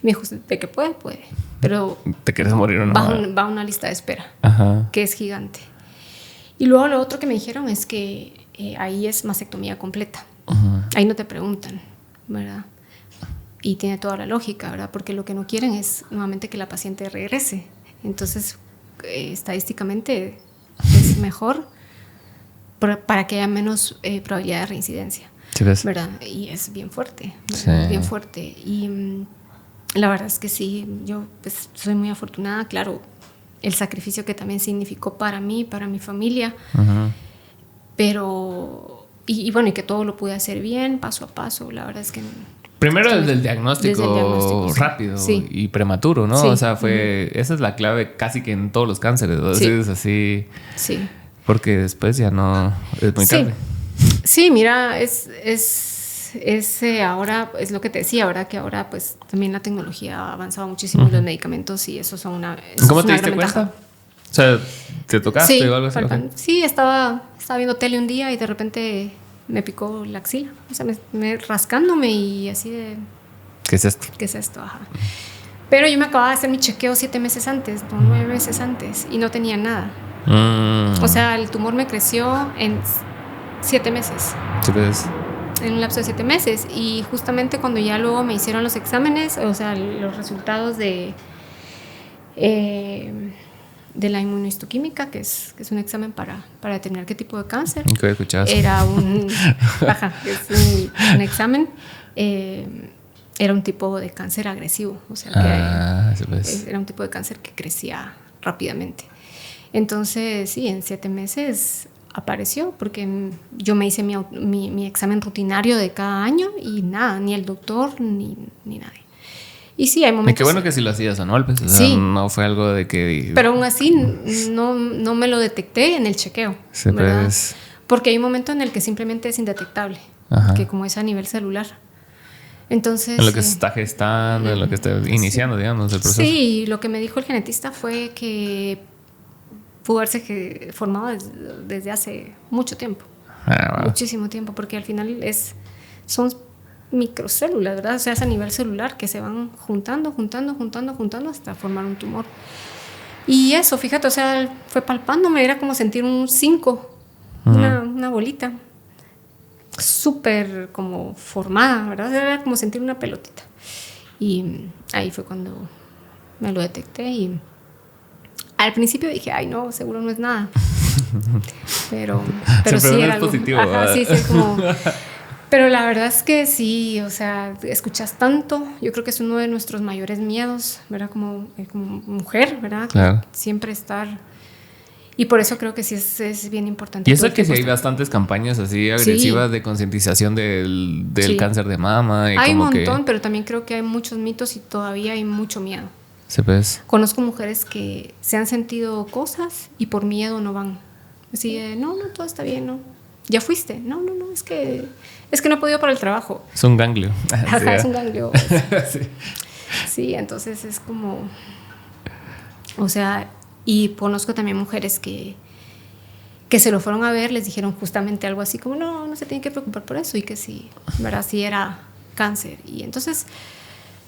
B: y me dijo, de que puede, pero...
A: ¿Te quieres morir o no?
B: Va a una lista de espera, que es gigante. Y luego lo otro que me dijeron es que ahí es mastectomía completa. Ahí no te preguntan, ¿verdad? Y tiene toda la lógica, ¿verdad? Porque lo que no quieren es nuevamente que la paciente regrese. Entonces, estadísticamente es mejor para que haya menos probabilidad de reincidencia,
A: ¿Sí ves?
B: ¿verdad? Y es bien fuerte,
A: sí.
B: Bien fuerte. La verdad es que sí, yo pues soy muy afortunada, claro, el sacrificio que también significó para mí, para mi familia, pero, y bueno, y que todo lo pude hacer bien, paso a paso, la verdad es que...
A: Primero desde el diagnóstico rápido y prematuro, ¿no? Sí. O sea, esa es la clave casi que en todos los cánceres, ¿no? Sí. Es así. Sí. Porque después ya no es muy tarde.
B: Sí, mira, ahora es lo que te decía, ¿verdad? Que ahora pues también la tecnología ha avanzado muchísimo y los medicamentos y eso son una...
A: ¿Cómo te diste cuenta? O sea, ¿te tocaste o algo así?
B: Sí, estaba viendo tele un día y de repente me picó la axila. O sea, me rascándome y así de...
A: ¿Qué es esto?
B: ¿Qué es esto? Ajá. Pero yo me acababa de hacer mi chequeo 7 meses antes, 9 meses antes, y no tenía nada. O sea, el tumor me creció en 7 meses.
A: ¿Sí ves?
B: En un lapso de 7 meses. Y justamente cuando ya luego me hicieron los exámenes, o sea, los resultados de la inmunohistoquímica, que es un examen para determinar qué tipo de cáncer.
A: ¿Qué escuchas?
B: Era un examen. Era un tipo de cáncer agresivo, o sea, era un tipo de cáncer que crecía rápidamente. Entonces, sí, en 7 meses apareció, porque yo me hice mi examen rutinario de cada año y nada, ni el doctor ni nadie. Y sí, hay momentos...
A: Y qué bueno que sí lo hacías anual, pues, o sea, sí. No fue algo de que...
B: Pero aún así no me lo detecté en el chequeo, pues... Porque hay un momento en el que simplemente es indetectable, que como es a nivel celular. Entonces...
A: En lo que se está gestando, en lo que está iniciando, digamos, el proceso.
B: Sí, lo que me dijo el genetista fue que pudo haberse formado desde hace mucho tiempo. Wow. Muchísimo tiempo, porque al final son microcélulas, ¿verdad? O sea, es a nivel celular que se van juntando hasta formar un tumor. Y eso, fíjate, o sea, fue palpándome, era como sentir un 5, una bolita súper como formada, ¿verdad? Era como sentir una pelotita. Y ahí fue cuando me lo detecté y al principio dije, ay no, seguro no es nada. Pero sí era algo positivo. Ajá, sí, como... Pero la verdad es que sí, o sea, escuchas tanto, yo creo que es uno de nuestros mayores miedos, ¿verdad? Como mujer, ¿verdad? Claro. Siempre estar... Y por eso creo que sí es bien importante.
A: Y eso es que sí hay bastantes campañas así agresivas de concientización del cáncer de mama. Y
B: hay
A: como
B: un montón, pero también creo que hay muchos mitos y todavía hay mucho miedo.
A: ¿Sí, pues?
B: Conozco mujeres que se han sentido cosas y por miedo no van. Así de, no, todo está bien, ¿no? ¿Ya fuiste? No, es que no he podido para el trabajo.
A: Es un ganglio.
B: Ajá, es un ganglio. Sí, entonces es como... O sea, y conozco también mujeres que se lo fueron a ver, les dijeron justamente algo así como, no se tienen que preocupar por eso, y que sí, ¿verdad? Sí era cáncer. Y entonces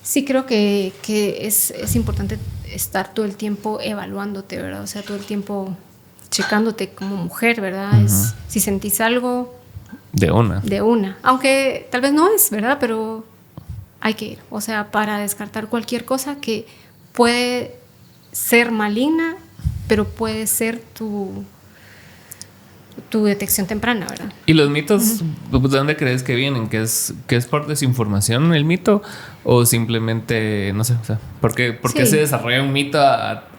B: sí creo que es importante estar todo el tiempo evaluándote, ¿verdad? O sea, todo el tiempo checándote como mujer, ¿verdad? Si sentís algo...
A: De una.
B: Aunque tal vez no es, ¿verdad? Pero hay que ir. O sea, para descartar cualquier cosa que puede ser maligna, pero puede ser tu detección temprana, ¿verdad?
A: ¿Y los mitos, de dónde crees que vienen? ¿Que es por desinformación el mito? ¿O simplemente, no sé, o sea, ¿por qué se desarrolla un mito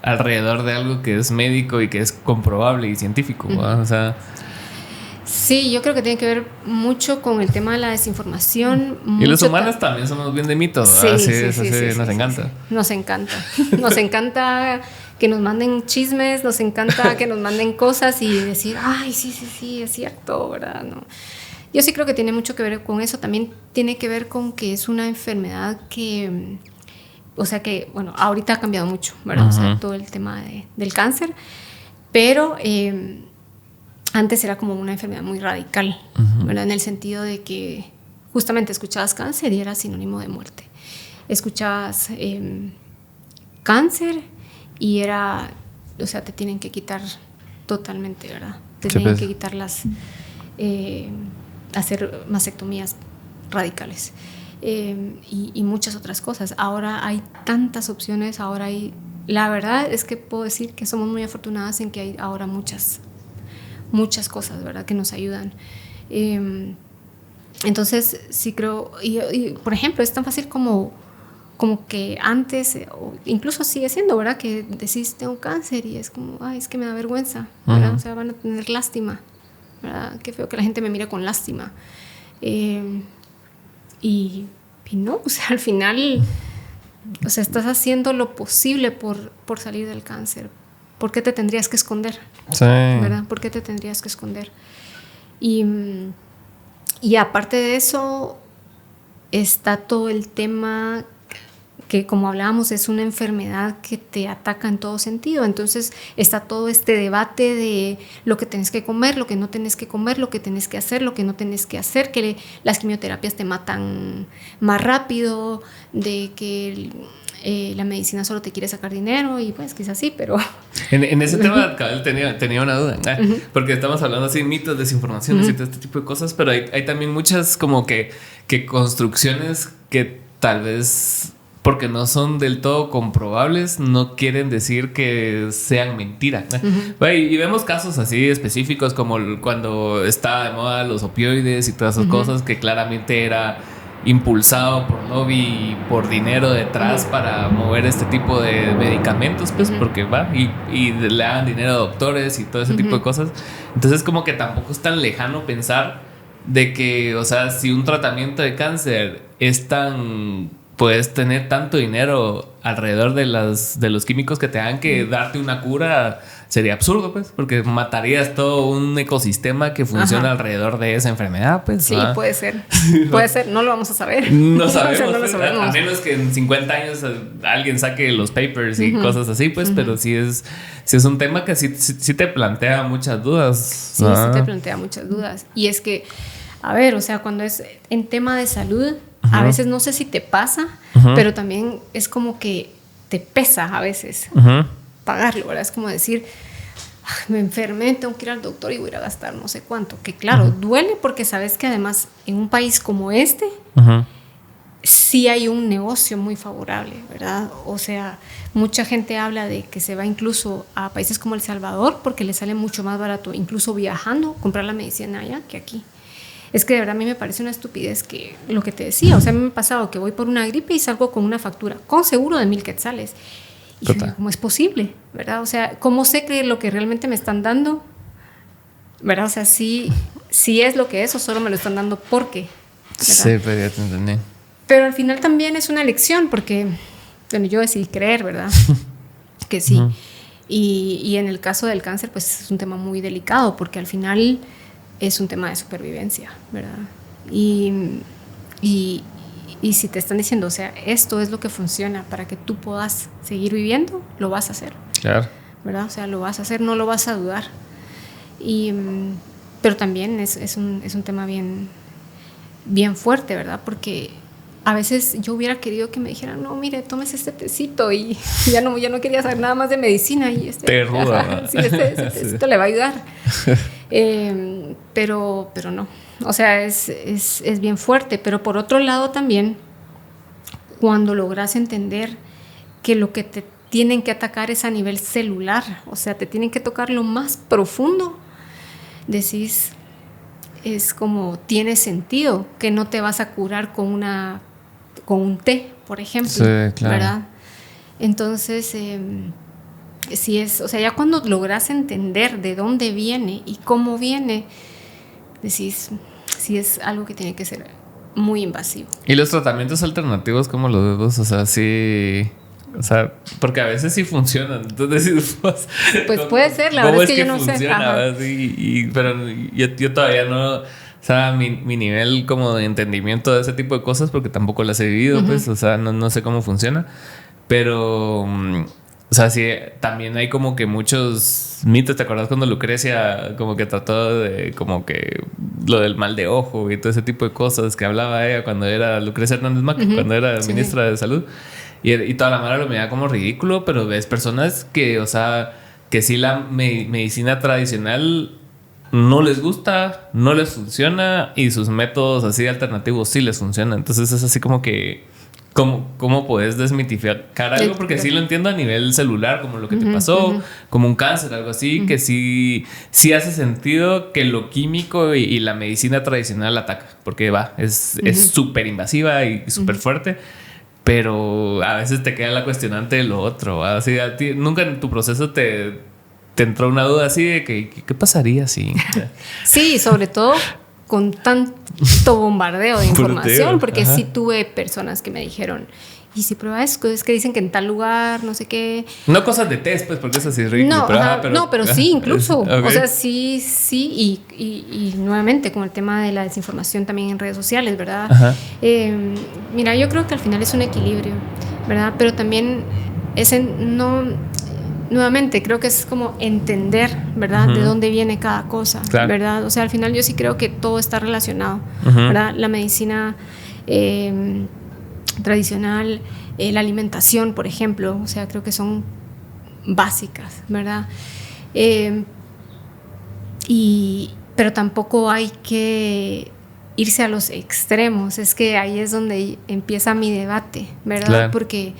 A: alrededor de algo que es médico y que es comprobable y científico? O sea...
B: Sí, yo creo que tiene que ver mucho con el tema de la desinformación.
A: Y los humanos también somos bien de mitos. Sí, nos encanta.
B: Nos encanta que nos manden chismes, nos encanta que nos manden cosas y decir, ay, sí, es cierto, ¿verdad? No. Yo sí creo que tiene mucho que ver con eso. También tiene que ver con que es una enfermedad que, o sea que, bueno, ahorita ha cambiado mucho, ¿verdad? O sea, todo el tema del cáncer, pero... antes era como una enfermedad muy radical, ¿verdad? En el sentido de que justamente escuchabas cáncer y era sinónimo de muerte. Escuchabas cáncer y era, o sea, te tienen que quitar totalmente, ¿verdad? Te tienen que quitar hacer mastectomías radicales y muchas otras cosas. Ahora hay tantas opciones, la verdad es que puedo decir que somos muy afortunadas en que hay ahora muchas cosas, ¿verdad? Que nos ayudan. Entonces, sí creo, y por ejemplo, es tan fácil como como que antes, o incluso sigue siendo, ¿verdad? Que decís, tengo cáncer y es como, ay, es que me da vergüenza, ¿verdad? O sea, van a tener lástima, ¿verdad? Qué feo que la gente me mira con lástima. Y no, o sea, al final, o sea, estás haciendo lo posible por salir del cáncer. ¿Por qué te tendrías que esconder?
A: Sí.
B: ¿Verdad? ¿Por qué te tendrías que esconder? Y aparte de eso, está todo el tema que, como hablábamos, es una enfermedad que te ataca en todo sentido. Entonces está todo este debate de lo que tenés que comer, lo que no tenés que comer, lo que tenés que hacer, lo que no tenés que hacer, que las quimioterapias te matan más rápido, de que la medicina solo te quiere sacar dinero, y pues quizás sí, pero...
A: En ese tema, cabal, tenía una duda, porque estamos hablando así, mitos, desinformaciones y todo este tipo de cosas, pero hay también muchas como que construcciones que tal vez, porque no son del todo comprobables, no quieren decir que sean mentira. Y vemos casos así específicos como cuando estaba de moda los opioides y todas esas cosas, que claramente era impulsado por lobby y por dinero detrás para mover este tipo de medicamentos, pues porque y le dan dinero a doctores y todo ese tipo de cosas. Entonces como que tampoco es tan lejano pensar de que, o sea, si un tratamiento de cáncer es tan... puedes tener tanto dinero alrededor de los químicos que te dan, que darte una cura sería absurdo, pues, porque matarías todo un ecosistema que funciona alrededor de esa enfermedad, pues.
B: Sí, puede ser, no lo vamos a saber.
A: No sabemos,
B: o sea, no lo sabemos.
A: A menos que en 50 años alguien saque los papers y cosas así, pues, pero sí es un tema que sí te plantea muchas dudas.
B: Sí, sí te plantea muchas dudas. Y es que, a ver, o sea, cuando es en tema de salud, a veces no sé si te pasa, pero también es como que te pesa a veces pagarlo, ¿verdad? Es como decir, me enfermé, tengo que ir al doctor y voy a ir a gastar no sé cuánto. Que claro, duele porque sabes que además en un país como este sí hay un negocio muy favorable, ¿verdad? O sea, mucha gente habla de que se va incluso a países como El Salvador porque le sale mucho más barato, incluso viajando, comprar la medicina allá que aquí. Es que de verdad a mí me parece una estupidez que lo que te decía, o sea, a mí me ha pasado que voy por una gripe y salgo con una factura con seguro de 1,000 quetzales. Y ¿cómo es posible? ¿Verdad? O sea, ¿cómo sé que lo que realmente me están dando, ¿verdad? O sea, sí es lo que es o solo me lo están dando porque, ¿verdad?
A: Sí, pero ya te entendí.
B: Pero al final también es una elección porque, bueno, yo decidí creer, ¿verdad? Que sí. Y en el caso del cáncer, pues es un tema muy delicado porque al final es un tema de supervivencia, ¿verdad? Y si te están diciendo, o sea, esto es lo que funciona para que tú puedas seguir viviendo, lo vas a hacer.
A: Claro.
B: ¿Verdad? O sea, lo vas a hacer, no lo vas a dudar. Pero también es un tema bien, bien fuerte, ¿verdad? Porque a veces yo hubiera querido que me dijeran, no, mire, tómese este tecito, y ya no quería saber nada más de medicina, y
A: te ruda.
B: Sí, este tecito le va a ayudar. Pero no, o sea, es bien fuerte. Pero por otro lado también, cuando logras entender que lo que te tienen que atacar es a nivel celular, o sea, te tienen que tocar lo más profundo, decís, es como, tiene sentido que no te vas a curar con un té, por ejemplo, sí, claro. ¿Verdad? Entonces, sí es, o sea, ya cuando logras entender de dónde viene y cómo viene, decís, sí es algo que tiene que ser muy invasivo.
A: ¿Y los tratamientos alternativos cómo los vemos? O sea, sí... O sea, porque a veces sí funcionan. Entonces,
B: pues puede ser, la verdad es que yo no
A: funciona, sé. Pero yo todavía no... O sea, mi nivel como de entendimiento de ese tipo de cosas, porque tampoco las he vivido, pues, o sea, no sé cómo funciona. Pero, o sea, sí, también hay como que muchos mitos. ¿Te acuerdas cuando Lucrecia como que trató de, como que lo del mal de ojo y todo ese tipo de cosas que hablaba ella cuando era Lucrecia Hernández Mac, cuando era ministra de Salud? Y toda la mara lo veía como ridículo, pero ves personas que, o sea, que sí la medicina tradicional no les gusta, no les funciona, y sus métodos así alternativos sí les funcionan. Entonces es así como que ¿cómo puedes desmitificar algo? Porque sí lo entiendo a nivel celular, como lo que te pasó, como un cáncer, algo así, que sí hace sentido que lo químico y la medicina tradicional ataca, porque es súper invasiva y súper fuerte. pero a veces te queda la cuestionante de lo otro, ¿va? Así, a ti nunca en tu proceso te entró una duda así de que ¿qué pasaría si?
B: Sí, sobre todo con tanto bombardeo de información, porque
A: Ajá.
B: sí tuve personas que me dijeron, ¿y si prueba esto? Es que dicen que en tal lugar, no sé qué.
A: No cosas de test, pues, porque eso sí es ridículo.
B: No,
A: pero,
B: ajá, pero sí, incluso.
A: Okay.
B: O sea, sí, y nuevamente con el tema de la desinformación también en redes sociales, ¿verdad?
A: Ajá.
B: Mira, yo creo que al final es un equilibrio, ¿verdad? Pero también nuevamente creo que es como entender, ¿verdad? De dónde viene cada cosa,
A: claro.
B: ¿verdad? O sea, al final yo sí creo que todo está relacionado,
A: Uh-huh.
B: ¿verdad? La medicina tradicional, la alimentación, por ejemplo, o sea, creo que son básicas, ¿verdad? Pero tampoco hay que irse a los extremos, es que ahí es donde empieza mi debate, ¿verdad?
A: Claro.
B: Porque,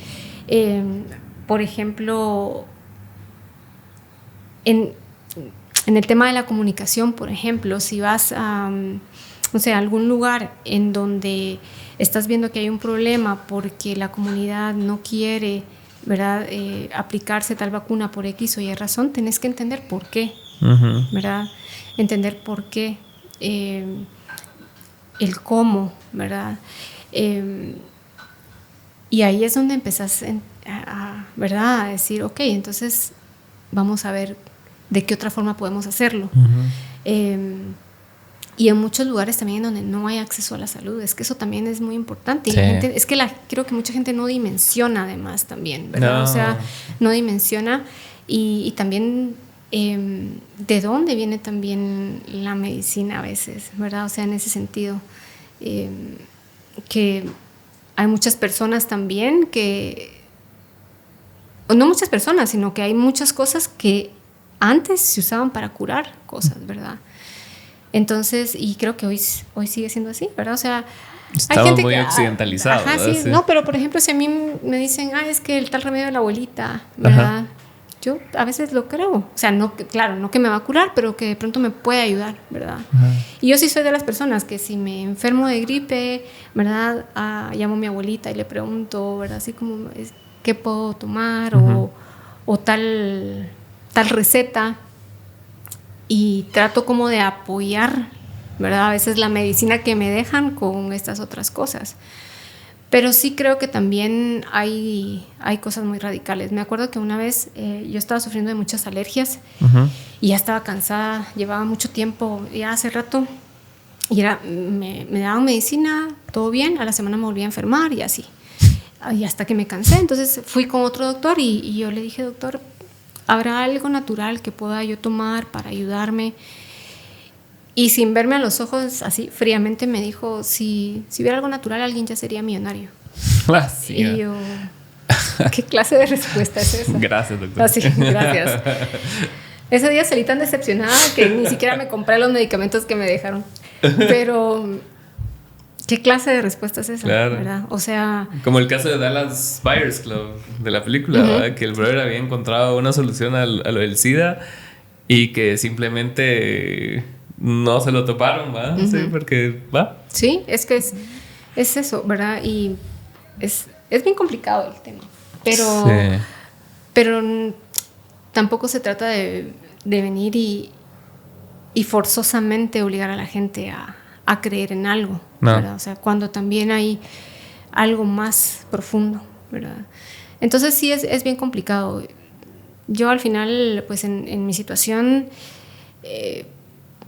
B: por ejemplo, en el tema de la comunicación, por ejemplo, si vas a, no sé, a algún lugar en donde estás viendo que hay un problema porque la comunidad no quiere, ¿verdad?, aplicarse tal vacuna por X o Y razón, tenés que entender por qué,
A: Uh-huh.
B: ¿verdad? Entender por qué, el cómo, ¿verdad? Y ahí es donde empezás ¿verdad?, a decir, ok, entonces vamos a ver de qué otra forma podemos hacerlo. Uh-huh. Y en muchos lugares también donde no hay acceso a la salud, es que eso también es muy importante. Sí. Y la gente, es que creo que mucha gente no dimensiona además también, ¿verdad? No. O sea, no dimensiona y también de dónde viene también la medicina a veces, ¿verdad? O sea, en ese sentido, que hay muchas personas también o no muchas personas, sino que hay muchas cosas que antes se usaban para curar cosas, ¿verdad? Entonces, y creo que hoy sigue siendo así, ¿verdad? O sea,
A: estamos hay gente muy occidentalizados.
B: Ajá, sí, no, pero por ejemplo, si a mí me dicen, es que el tal remedio de la abuelita, ¿verdad? Ajá. Yo a veces lo creo. O sea, claro, no que me va a curar, pero que de pronto me puede ayudar, ¿verdad? Ajá. Y yo sí soy de las personas que si me enfermo de gripe, ¿verdad? Llamo a mi abuelita y le pregunto, ¿verdad? Así como, ¿qué puedo tomar? Uh-huh. O tal receta. Y trato como de apoyar, ¿verdad? A veces la medicina que me dejan con estas otras cosas. Pero sí creo que también hay cosas muy radicales. Me acuerdo que una vez yo estaba sufriendo de muchas alergias. Uh-huh. Y ya estaba cansada, llevaba mucho tiempo, ya hace rato, y me daban medicina, todo bien, a la semana me volví a enfermar y así. Y hasta que me cansé, entonces fui con otro doctor y yo le dije, doctor, ¿habrá algo natural que pueda yo tomar para ayudarme? Y sin verme a los ojos, así fríamente me dijo, si hubiera algo natural, alguien ya sería millonario.
A: Sí,
B: y yo, ¿qué clase de respuesta es esa?
A: Gracias, doctor.
B: Así, gracias. Ese día salí tan decepcionada que ni siquiera me compré los medicamentos que me dejaron. Pero ¿qué clase de respuesta es esa?
A: Claro.
B: ¿Verdad? O sea,
A: como el caso de Dallas Buyers Club de la película, uh-huh. ¿verdad? Que el brother había encontrado una solución a lo del SIDA y que simplemente no se lo toparon, ¿verdad? Uh-huh. Sí, porque va.
B: Sí, es que es eso, ¿verdad? Y es bien complicado el tema. Pero tampoco se trata de venir y forzosamente obligar a la gente a creer en algo, no. ¿verdad? O sea, cuando también hay algo más profundo, ¿verdad? Entonces sí es bien complicado. Yo al final, pues en mi situación,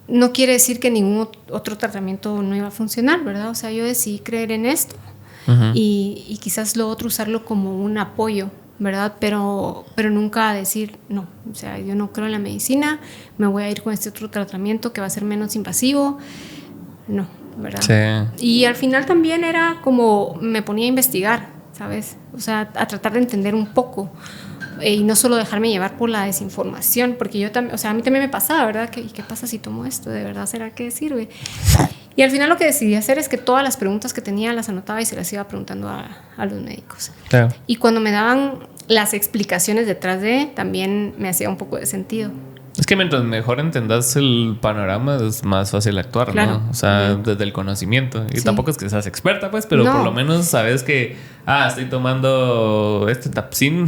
B: no quiere decir que ningún otro tratamiento no iba a funcionar, ¿verdad? O sea, yo decidí creer en esto uh-huh. y quizás lo otro usarlo como un apoyo, ¿verdad? Pero nunca decir, no, o sea, yo no creo en la medicina, me voy a ir con este otro tratamiento que va a ser menos invasivo. No, ¿verdad? Sí. Y al final también era como me ponía a investigar, ¿sabes? O sea, a tratar de entender un poco y no solo dejarme llevar por la desinformación, porque yo también, o sea, a mí también me pasaba, ¿verdad? ¿Y qué pasa si tomo esto? ¿De verdad será que sirve? Y al final lo que decidí hacer es que todas las preguntas que tenía las anotaba y se las iba preguntando a los médicos. Claro. Y cuando me daban las explicaciones detrás también me hacía un poco de sentido.
A: Es que mientras mejor entendas el panorama es más fácil actuar, claro. ¿no? O sea, desde el conocimiento. Y sí. Tampoco es que seas experta, pues, pero no. Por lo menos sabes que estoy tomando este Tapsin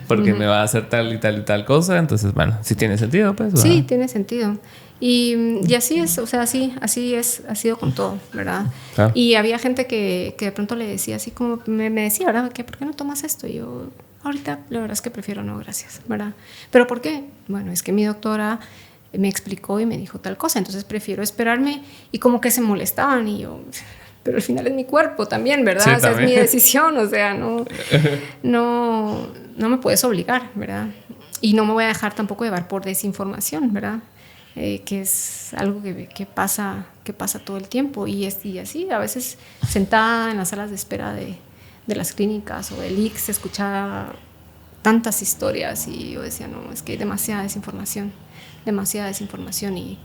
A: porque me va a hacer tal y tal y tal cosa. Entonces, bueno, sí tiene sentido, pues. ¿verdad?
B: Sí, tiene sentido. Y así es, o sea, así es, ha sido con todo, ¿verdad?
A: Claro.
B: Y había gente que de pronto le decía así como, me decía, ¿verdad? ¿Por qué no tomas esto? Y yo, ahorita la verdad es que prefiero no, gracias, ¿verdad? ¿Pero por qué? Bueno, es que mi doctora me explicó y me dijo tal cosa, entonces prefiero esperarme, y como que se molestaban y yo, pero al final es mi cuerpo también, ¿verdad?
A: Sí,
B: o sea,
A: también.
B: es mi decisión, o sea, no me puedes obligar, ¿verdad? Y no me voy a dejar tampoco llevar por desinformación, ¿verdad? Que es algo que pasa todo el tiempo, y así, a veces sentada en las salas de espera de las clínicas o del ICS, escuchaba tantas historias y yo decía, no, es que hay demasiada desinformación y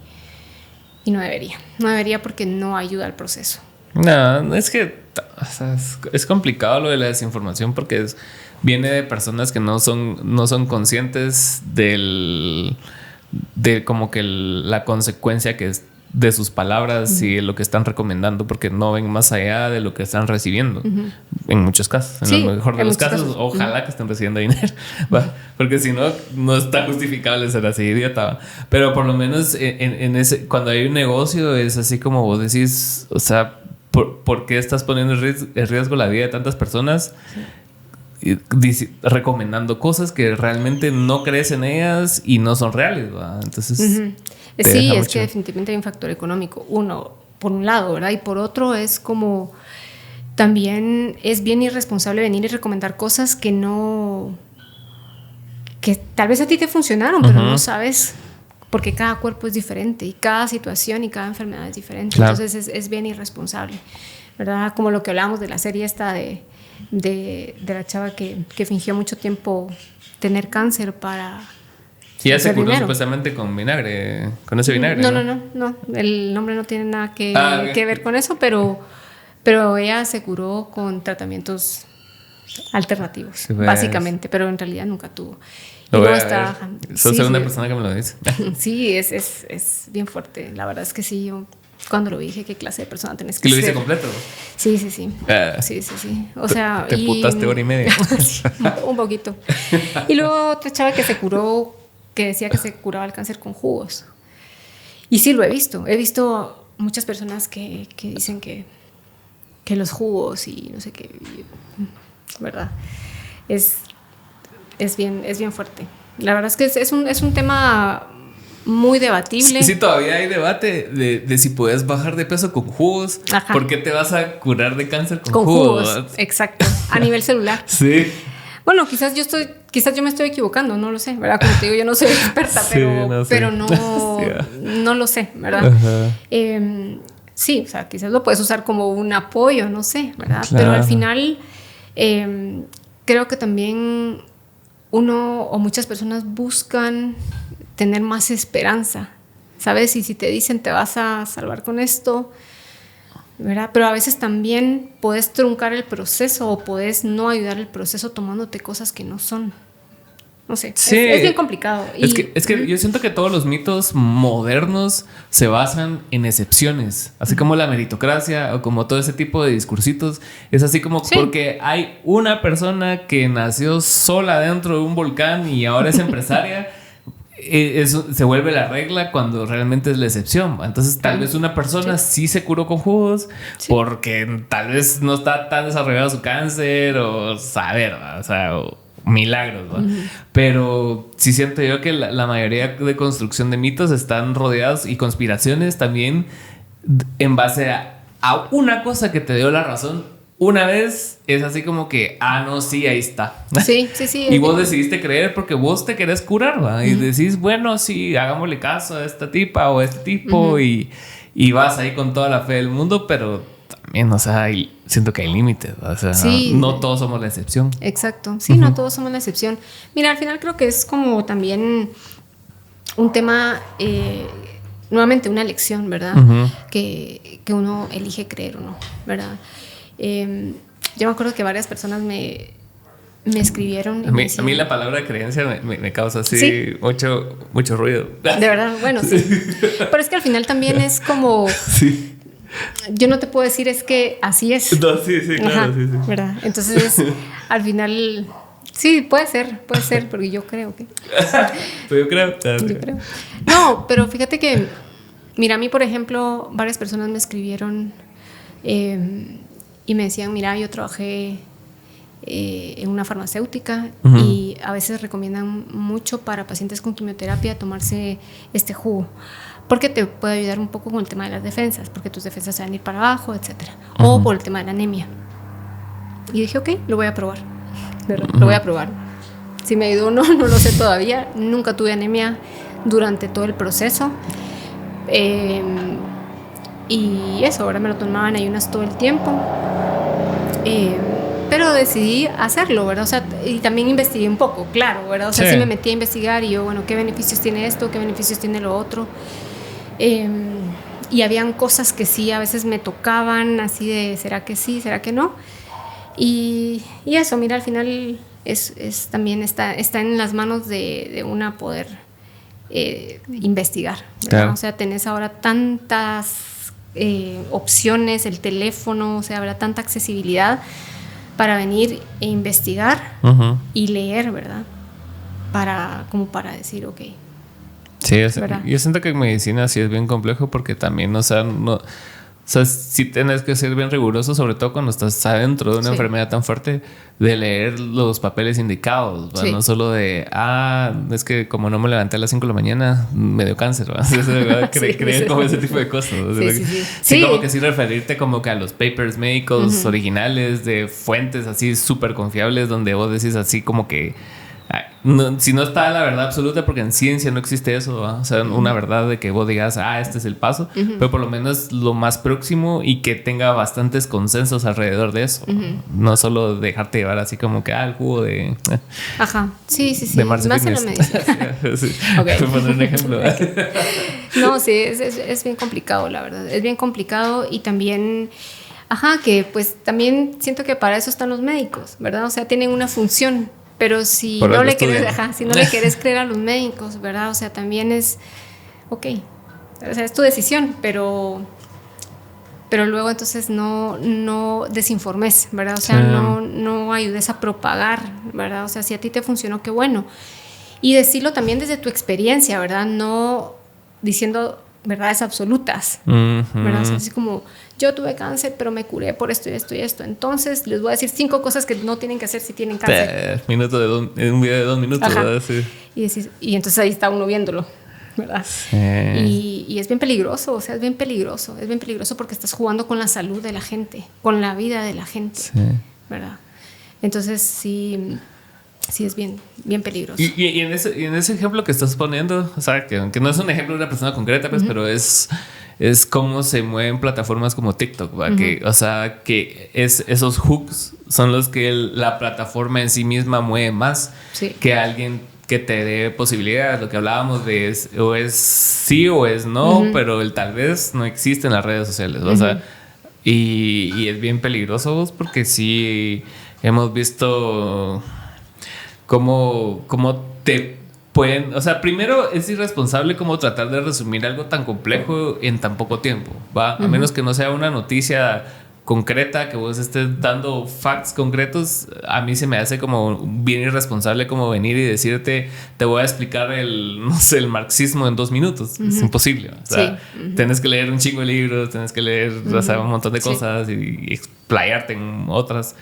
B: no debería porque no ayuda al proceso.
A: No, es que o sea, es complicado lo de la desinformación porque viene de personas que no son conscientes de como que la consecuencia que es de sus palabras y de lo que están recomendando, porque no ven más allá de lo que están recibiendo. En muchos casos, en lo mejor de los casos, ojalá que estén recibiendo dinero, ¿va? Porque si no, no está justificable ser así idiota, ¿va? Pero por lo menos en ese, cuando hay un negocio es así como vos decís, o sea, ¿por qué estás poniendo en riesgo la vida de tantas personas? Y recomendando cosas que realmente no crees en ellas y no son reales, ¿va? Entonces
B: sí, es que definitivamente hay un factor económico, por un lado, ¿verdad? Y por otro es como también es bien irresponsable venir y recomendar cosas que tal vez a ti te funcionaron, pero no sabes, porque cada cuerpo es diferente y cada situación y cada enfermedad es diferente. Claro. Entonces es bien irresponsable, ¿verdad? Como lo que hablábamos de la serie esta de la chava que fingió mucho tiempo tener cáncer para...
A: Y ya se curó supuestamente con vinagre, con ese vinagre.
B: No. El nombre no tiene nada que ver con eso, pero ella se curó con tratamientos alternativos, sí, básicamente, pero en realidad nunca tuvo.
A: Sos segunda persona que me lo dice.
B: Sí, es bien fuerte. La verdad es que sí, yo cuando lo vi dije qué clase de persona tenés que ser.
A: ¿Y lo hice completo?
B: Sí. Sí. O sea,
A: te putaste hora y media.
B: Sí, un poquito. Y luego otra chava que se curó, que decía que se curaba el cáncer con jugos. Y sí lo he visto. He visto muchas personas que dicen que los jugos y no sé qué, ¿verdad? Es bien fuerte. La verdad es que es un tema muy debatible.
A: Sí, todavía hay debate de si puedes bajar de peso con jugos. Ajá. ¿Por qué te vas a curar de cáncer con jugos?
B: Exacto, a nivel celular.
A: Sí.
B: Bueno, quizás yo me estoy equivocando, no lo sé, ¿verdad? Como te digo, yo no soy experta, pero no lo sé, ¿verdad? Sí, o sea, quizás lo puedes usar como un apoyo, no sé, ¿verdad? Claro. Pero al final creo que también uno o muchas personas buscan tener más esperanza, ¿sabes? Y si te dicen te vas a salvar con esto, ¿verdad? Pero a veces también puedes truncar el proceso o puedes no ayudar el proceso tomándote cosas que no son. No sé, sí. es bien complicado.
A: Es que yo siento que todos los mitos modernos se basan en excepciones, así como la meritocracia o como todo ese tipo de discursitos. Es así como porque hay una persona que nació sola dentro de un volcán y ahora es empresaria. Eso se vuelve la regla cuando realmente es la excepción. Entonces tal vez una persona sí se curó con jugos porque tal vez no está tan desarrollado su cáncer o saber, o sea, milagros, ¿no? Pero sí siento yo que la mayoría de construcción de mitos están rodeados y conspiraciones también en base a una cosa que te dio la razón una vez. Es así como que no, sí, ahí está.
B: Sí.
A: Y vos decidiste creer porque vos te querés curar, ¿va? Y decís, bueno, sí, hagámosle caso a esta tipa o a este tipo y vas ahí con toda la fe del mundo, pero también, o sea, siento que hay límites, o sea, no todos somos la excepción.
B: Exacto, sí, no todos somos la excepción. Mira, al final creo que es como también un tema, nuevamente una elección, ¿verdad? Que uno elige creer o no, ¿verdad? Yo me acuerdo que varias personas me escribieron.
A: A mí la palabra creencia me causa así mucho ruido.
B: De verdad, bueno, sí. Pero es que al final también es como...
A: Sí.
B: yo no te puedo decir es que así es.
A: No, sí, claro,
B: Ajá,
A: sí.
B: ¿verdad? Entonces, al final, sí, puede ser, porque yo creo que...
A: Pues yo creo.
B: Yo creo. No, pero fíjate que, mira, a mí, por ejemplo, varias personas me escribieron y me decían, mira, yo trabajé en una farmacéutica y a veces recomiendan mucho para pacientes con quimioterapia tomarse este jugo porque te puede ayudar un poco con el tema de las defensas, porque tus defensas se van a ir para abajo, etcétera, o por el tema de la anemia. Y dije, ok, lo voy a probar, ¿verdad? Lo voy a probar. Si me ayudó o no, no lo sé todavía. Nunca tuve anemia durante todo el proceso. Y eso, ahora me lo tomaba en ayunas todo el tiempo. Pero decidí hacerlo, ¿verdad? O sea, y también investigué un poco, claro, ¿verdad? O sea, sí me metí a investigar y yo, bueno, ¿qué beneficios tiene esto? ¿Qué beneficios tiene lo otro? Y habían cosas que sí, a veces me tocaban así de, ¿será que sí? ¿Será que no? Y eso, mira, al final también está en las manos de una poder investigar, ¿verdad? Claro. O sea, tenés ahora tantas opciones, el teléfono, o sea, habrá tanta accesibilidad para venir e investigar y leer, ¿verdad? Como para decir, ok.
A: Sí, yo siento que en medicina sí es bien complejo porque también, o sea, sí tienes que ser bien riguroso, sobre todo cuando estás adentro de una enfermedad tan fuerte, de leer los papeles indicados, ¿va? No solo de, es que como no me levanté a las 5 de la mañana, me dio cáncer, ¿va? Creer como ese tipo de cosas. Sí, como que sí referirte como que a los papers médicos originales de fuentes así súper confiables donde vos decís así como que si no está la verdad absoluta, porque en ciencia no existe eso, ¿va? O sea, una verdad de que vos digas, este es el paso, pero por lo menos lo más próximo y que tenga bastantes consensos alrededor de eso. No solo dejarte llevar así como que el jugo de...
B: Ajá, sí.
A: De Mars
B: más en la medicina.
A: Sí. Okay. Voy a poner un ejemplo.
B: No, sí, es bien complicado, la verdad. Es bien complicado y también... que pues también siento que para eso están los médicos, ¿verdad? O sea, tienen una función. Pero si no le quieres creer a los médicos, ¿verdad? O sea, también es, ok, o sea, es tu decisión, pero luego entonces no desinformes, ¿verdad? O sea, no ayudes a propagar, ¿verdad? O sea, si a ti te funcionó, qué bueno. Y decirlo también desde tu experiencia, ¿verdad? No diciendo verdades absolutas, ¿verdad? O sea, así como, yo tuve cáncer, pero me curé por esto y esto y esto. Entonces, les voy a decir 5 cosas que no tienen que hacer si tienen cáncer.
A: Un video de 2 minutos, ¿verdad? Sí.
B: Y entonces ahí está uno viéndolo, ¿verdad? Sí. Y es bien peligroso, o sea, es bien peligroso porque estás jugando con la salud de la gente, con la vida de la gente, ¿verdad? Entonces, sí es bien peligroso.
A: Y en ese ejemplo que estás poniendo, o sea, que aunque no es un ejemplo de una persona concreta, pues, pero es cómo se mueven plataformas como TikTok, ¿va? Que, o sea, que esos hooks son los que la plataforma en sí misma mueve más que alguien que te dé posibilidades. Lo que hablábamos de o es sí o es no, pero el tal vez no existe en las redes sociales, o sea, y es bien peligroso porque sí hemos visto cómo te pueden... O sea, primero es irresponsable como tratar de resumir algo tan complejo en tan poco tiempo, ¿va? A menos que no sea una noticia concreta, que vos estés dando facts concretos, a mí se me hace como bien irresponsable como venir y decirte, te voy a explicar el marxismo en 2 minutos. Es imposible. O sea, tenés que leer un chingo de libros, tenés que leer o sea, un montón de cosas y explayarte en otras.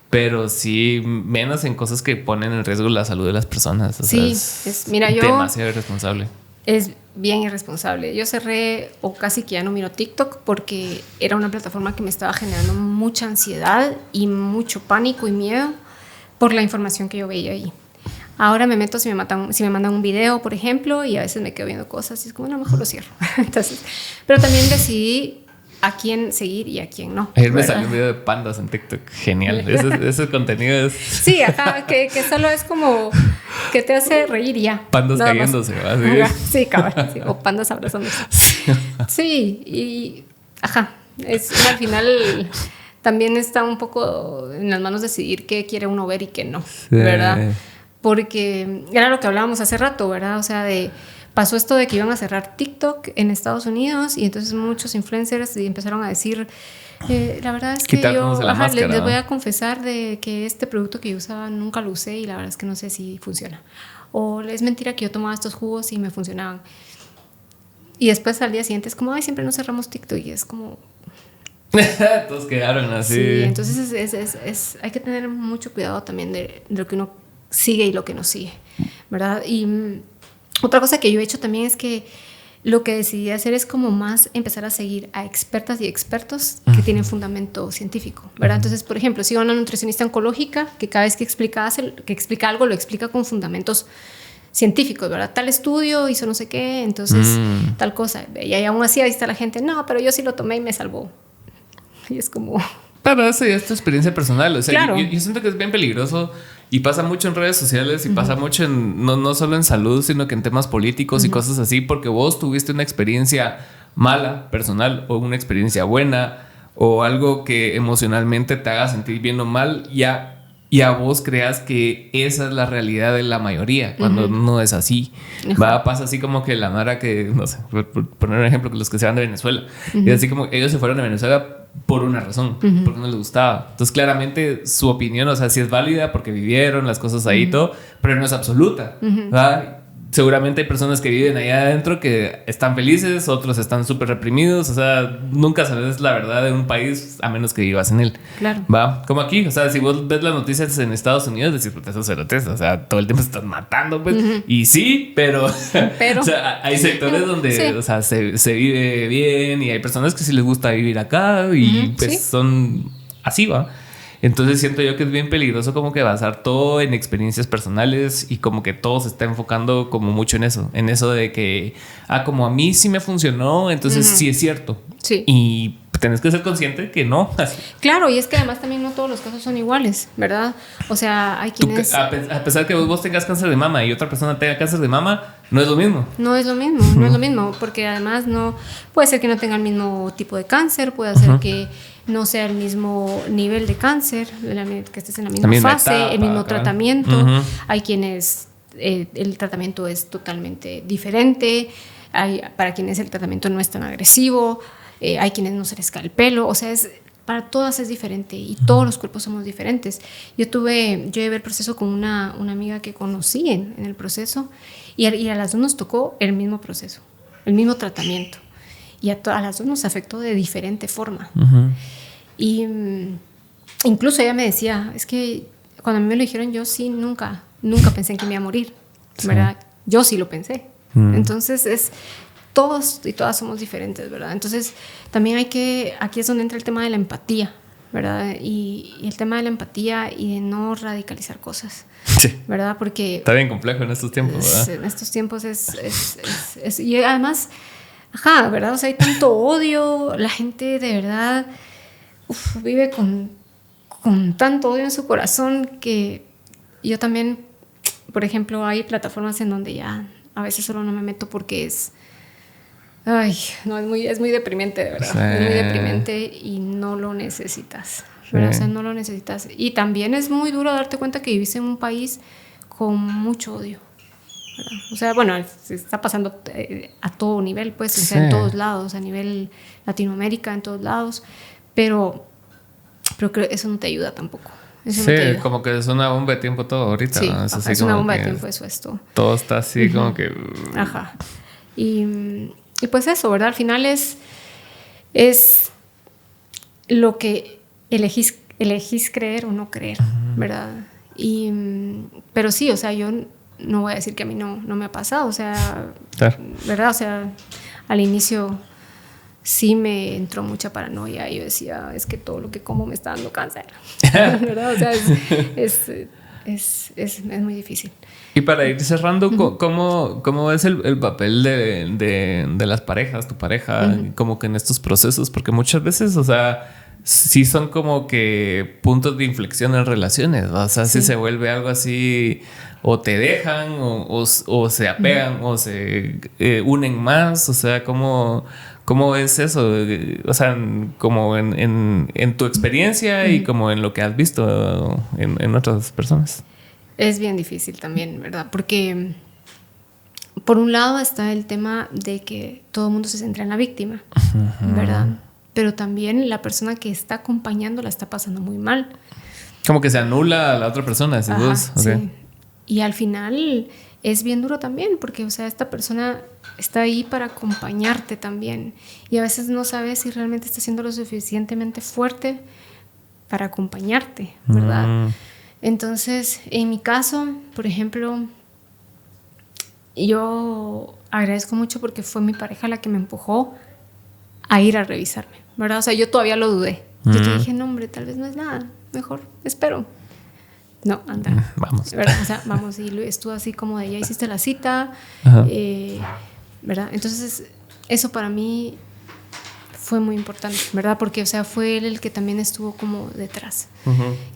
A: Pero sí, menos en cosas que ponen en riesgo la salud de las personas. O sea, es demasiado irresponsable.
B: Es bien irresponsable. Yo cerré o casi que ya no miro TikTok porque era una plataforma que me estaba generando mucha ansiedad y mucho pánico y miedo por la información que yo veía ahí. Ahora me meto si me mandan un video, por ejemplo, y a veces me quedo viendo cosas y es como, no, mejor lo cierro. Entonces, pero también decidí a quién seguir y a quién no.
A: Ayer me salió un video de pandas en TikTok. Genial. Ese contenido es...
B: Sí, que solo es como que te hace reír y ya.
A: Pandas cayéndose, ¿verdad?
B: Sí, cabrón. Sí, o pandas abrazándose. Sí, y... al final también está un poco en las manos decidir qué quiere uno ver y qué no, ¿verdad? Porque era lo que hablábamos hace rato, ¿verdad? O sea, pasó esto de que iban a cerrar TikTok en Estados Unidos y entonces muchos influencers empezaron a decir, la verdad es que yo les voy a confesar de que este producto que yo usaba nunca lo usé y la verdad es que no sé si funciona. O es mentira que yo tomaba estos jugos y me funcionaban. Y después al día siguiente es como, ay, siempre nos cerramos TikTok y es como...
A: Todos quedaron así.
B: Sí, entonces hay que tener mucho cuidado también de lo que uno sigue y lo que no sigue, ¿verdad? Y otra cosa que yo he hecho también es que lo que decidí hacer es como más empezar a seguir a expertas y expertos que tienen fundamento científico, ¿verdad? Entonces, por ejemplo, sigo a una nutricionista oncológica que cada vez que explica algo lo explica con fundamentos científicos, ¿verdad? Tal estudio hizo no sé qué, entonces tal cosa. Y aún así ahí está la gente, no, pero yo sí lo tomé y me salvó. Y es como...
A: Pero eso ya es tu experiencia personal. O sea,
B: claro.
A: yo siento que es bien peligroso y pasa mucho en redes sociales y pasa mucho en, no solo en salud, sino que en temas políticos y cosas así, porque vos tuviste una experiencia mala, personal, o una experiencia buena, o algo que emocionalmente te haga sentir bien o mal, y a vos creas que esa es la realidad de la mayoría, cuando no es así. Pasa así como que la mara que, no sé, por poner un ejemplo, que los que se van de Venezuela, y así como ellos se fueron de Venezuela por una razón, porque no les gustaba. Entonces, claramente su opinión, o sea, sí es válida porque vivieron las cosas ahí y todo, pero no es absoluta. Seguramente hay personas que viven allá adentro que están felices, otros están súper reprimidos. O sea, nunca sabes la verdad de un país a menos que vivas en él.
B: Claro.
A: Va, como aquí. O sea, si vos ves las noticias en Estados Unidos, decís, pues esos cerotes, o sea, todo el tiempo se están matando, pues. Y sí, pero o sea, hay sectores donde o sea, se vive bien y hay personas que sí les gusta vivir acá y pues son así, va. Entonces siento yo que es bien peligroso como que basar todo en experiencias personales y como que todo se está enfocando como mucho en eso de que, como a mí sí me funcionó, entonces sí es cierto.
B: Sí.
A: Y tenés que ser consciente que no.
B: Claro, y es que además también no todos los casos son iguales, ¿verdad? O sea, hay quienes...
A: A pesar que vos tengas cáncer de mama y otra persona tenga cáncer de mama, no es lo mismo.
B: No es lo mismo, no es lo mismo, porque además no... Puede ser que no tenga el mismo tipo de cáncer, puede ser que no sea el mismo nivel de cáncer, que estés en la misma fase, etapa, el mismo tratamiento. Hay quienes el tratamiento es totalmente diferente, para quienes el tratamiento no es tan agresivo, hay quienes no se les cae el pelo, o sea, para todas es diferente y todos los cuerpos somos diferentes. Yo llevé el proceso con una amiga que conocí en el proceso y a las dos nos tocó el mismo proceso, el mismo tratamiento. Y a las dos nos afectó de diferente forma. Y incluso ella me decía, es que cuando a mí me lo dijeron, yo sí nunca pensé en que me iba a morir, ¿verdad? Yo sí lo pensé. Entonces todos y todas somos diferentes, ¿verdad? Entonces también aquí es donde entra el tema de la empatía, ¿verdad? Y el tema de la empatía y de no radicalizar cosas, ¿verdad? Porque
A: está bien complejo en estos tiempos, ¿verdad?
B: En estos tiempos y además... ¿verdad? O sea, hay tanto odio, la gente de verdad vive con tanto odio en su corazón que yo también, por ejemplo, hay plataformas en donde ya a veces solo no me meto porque es muy deprimente, de verdad. Es muy deprimente y no lo necesitas, ¿verdad? O sea, no lo necesitas. Y también es muy duro darte cuenta que vivís en un país con mucho odio. O sea, bueno, se está pasando a todo nivel, pues, o sea, en todos lados, a nivel Latinoamérica, en todos lados, pero creo que eso no te ayuda tampoco. Eso no te ayuda.
A: Como que es una bomba de tiempo todo ahorita.
B: Sí,
A: ¿no?
B: es una bomba de tiempo, eso es todo.
A: Todo está así como que...
B: Y pues eso, ¿verdad? Al final es lo que elegís creer o no creer, ¿verdad? Pero sí, o sea, yo... no voy a decir que a mí no me ha pasado, o sea, ¿verdad? O sea, al inicio sí me entró mucha paranoia y yo decía, es que todo lo que como me está dando cáncer, ¿verdad? O sea, es muy difícil.
A: Y para ir cerrando, ¿cómo es el papel de las parejas, tu pareja, como que en estos procesos? Porque muchas veces, o sea, sí son como que puntos de inflexión en relaciones, ¿no? O sea, si se vuelve algo así, o te dejan, o se apegan, o se unen más, o sea, ¿cómo es eso? O sea, como en tu experiencia y como en lo que has visto en otras personas.
B: Es bien difícil también, ¿verdad? Porque por un lado está el tema de que todo el mundo se centra en la víctima, ¿verdad? Pero también la persona que está acompañando la está pasando muy mal.
A: Como que se anula a la otra persona, decís vos. Okay.
B: Sí. Y al final es bien duro también, porque, o sea, esta persona está ahí para acompañarte también. Y a veces no sabes si realmente está siendo lo suficientemente fuerte para acompañarte, ¿verdad? Entonces, en mi caso, por ejemplo, yo agradezco mucho porque fue mi pareja la que me empujó a ir a revisarme, ¿verdad? O sea, yo todavía lo dudé. Yo te dije, no, hombre, tal vez no es nada, mejor espero. No, anda.
A: Vamos.
B: ¿Verdad? O sea, vamos, y estuvo así como de, ya hiciste la cita, ¿verdad? Entonces, eso para mí fue muy importante, ¿verdad? Porque, o sea, fue él el que también estuvo como detrás.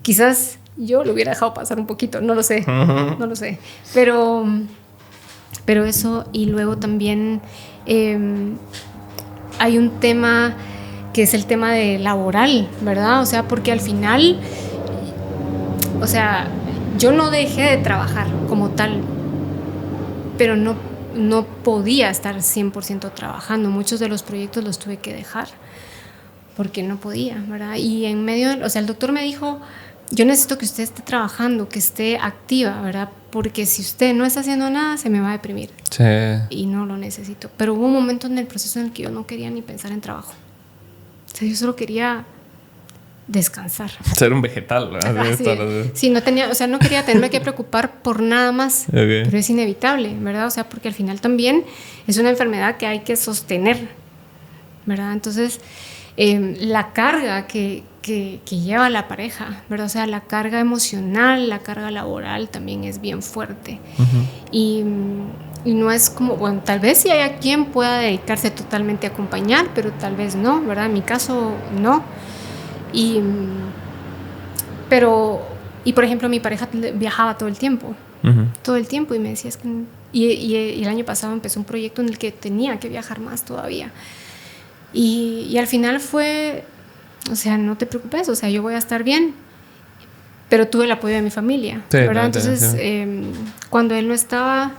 B: Quizás yo lo hubiera dejado pasar un poquito, no lo sé, no lo sé. Pero eso, y luego también hay un tema que es el tema de laboral, ¿verdad? O sea, porque al final, o sea, yo no dejé de trabajar como tal, pero no podía estar 100% trabajando. Muchos de los proyectos los tuve que dejar porque no podía, ¿verdad? Y en medio, o sea, el doctor me dijo, yo necesito que usted esté trabajando, que esté activa, ¿verdad? Porque si usted no está haciendo nada, se me va a deprimir.
A: Sí.
B: Y no lo necesito. Pero hubo un momento en el proceso en el que yo no quería ni pensar en trabajo. O sea, yo solo quería descansar.
A: Ser un vegetal, ¿verdad?
B: Sí, no tenía, o sea, no quería tenerme que preocupar por nada más.
A: Okay.
B: Pero es inevitable, ¿verdad? O sea, porque al final también es una enfermedad que hay que sostener, ¿verdad? Entonces, la carga que lleva la pareja, ¿verdad? O sea, la carga emocional, la carga laboral también es bien fuerte. Y no es como, bueno, tal vez sí haya quien pueda dedicarse totalmente a acompañar, pero tal vez no, ¿verdad? En mi caso, no. Y por ejemplo, mi pareja viajaba todo el tiempo, y me decía, es que... Y el año pasado empezó un proyecto en el que tenía que viajar más todavía. Y al final fue, o sea, no te preocupes, o sea, yo voy a estar bien, pero tuve el apoyo de mi familia, sí, ¿verdad? Entonces, cuando él no estaba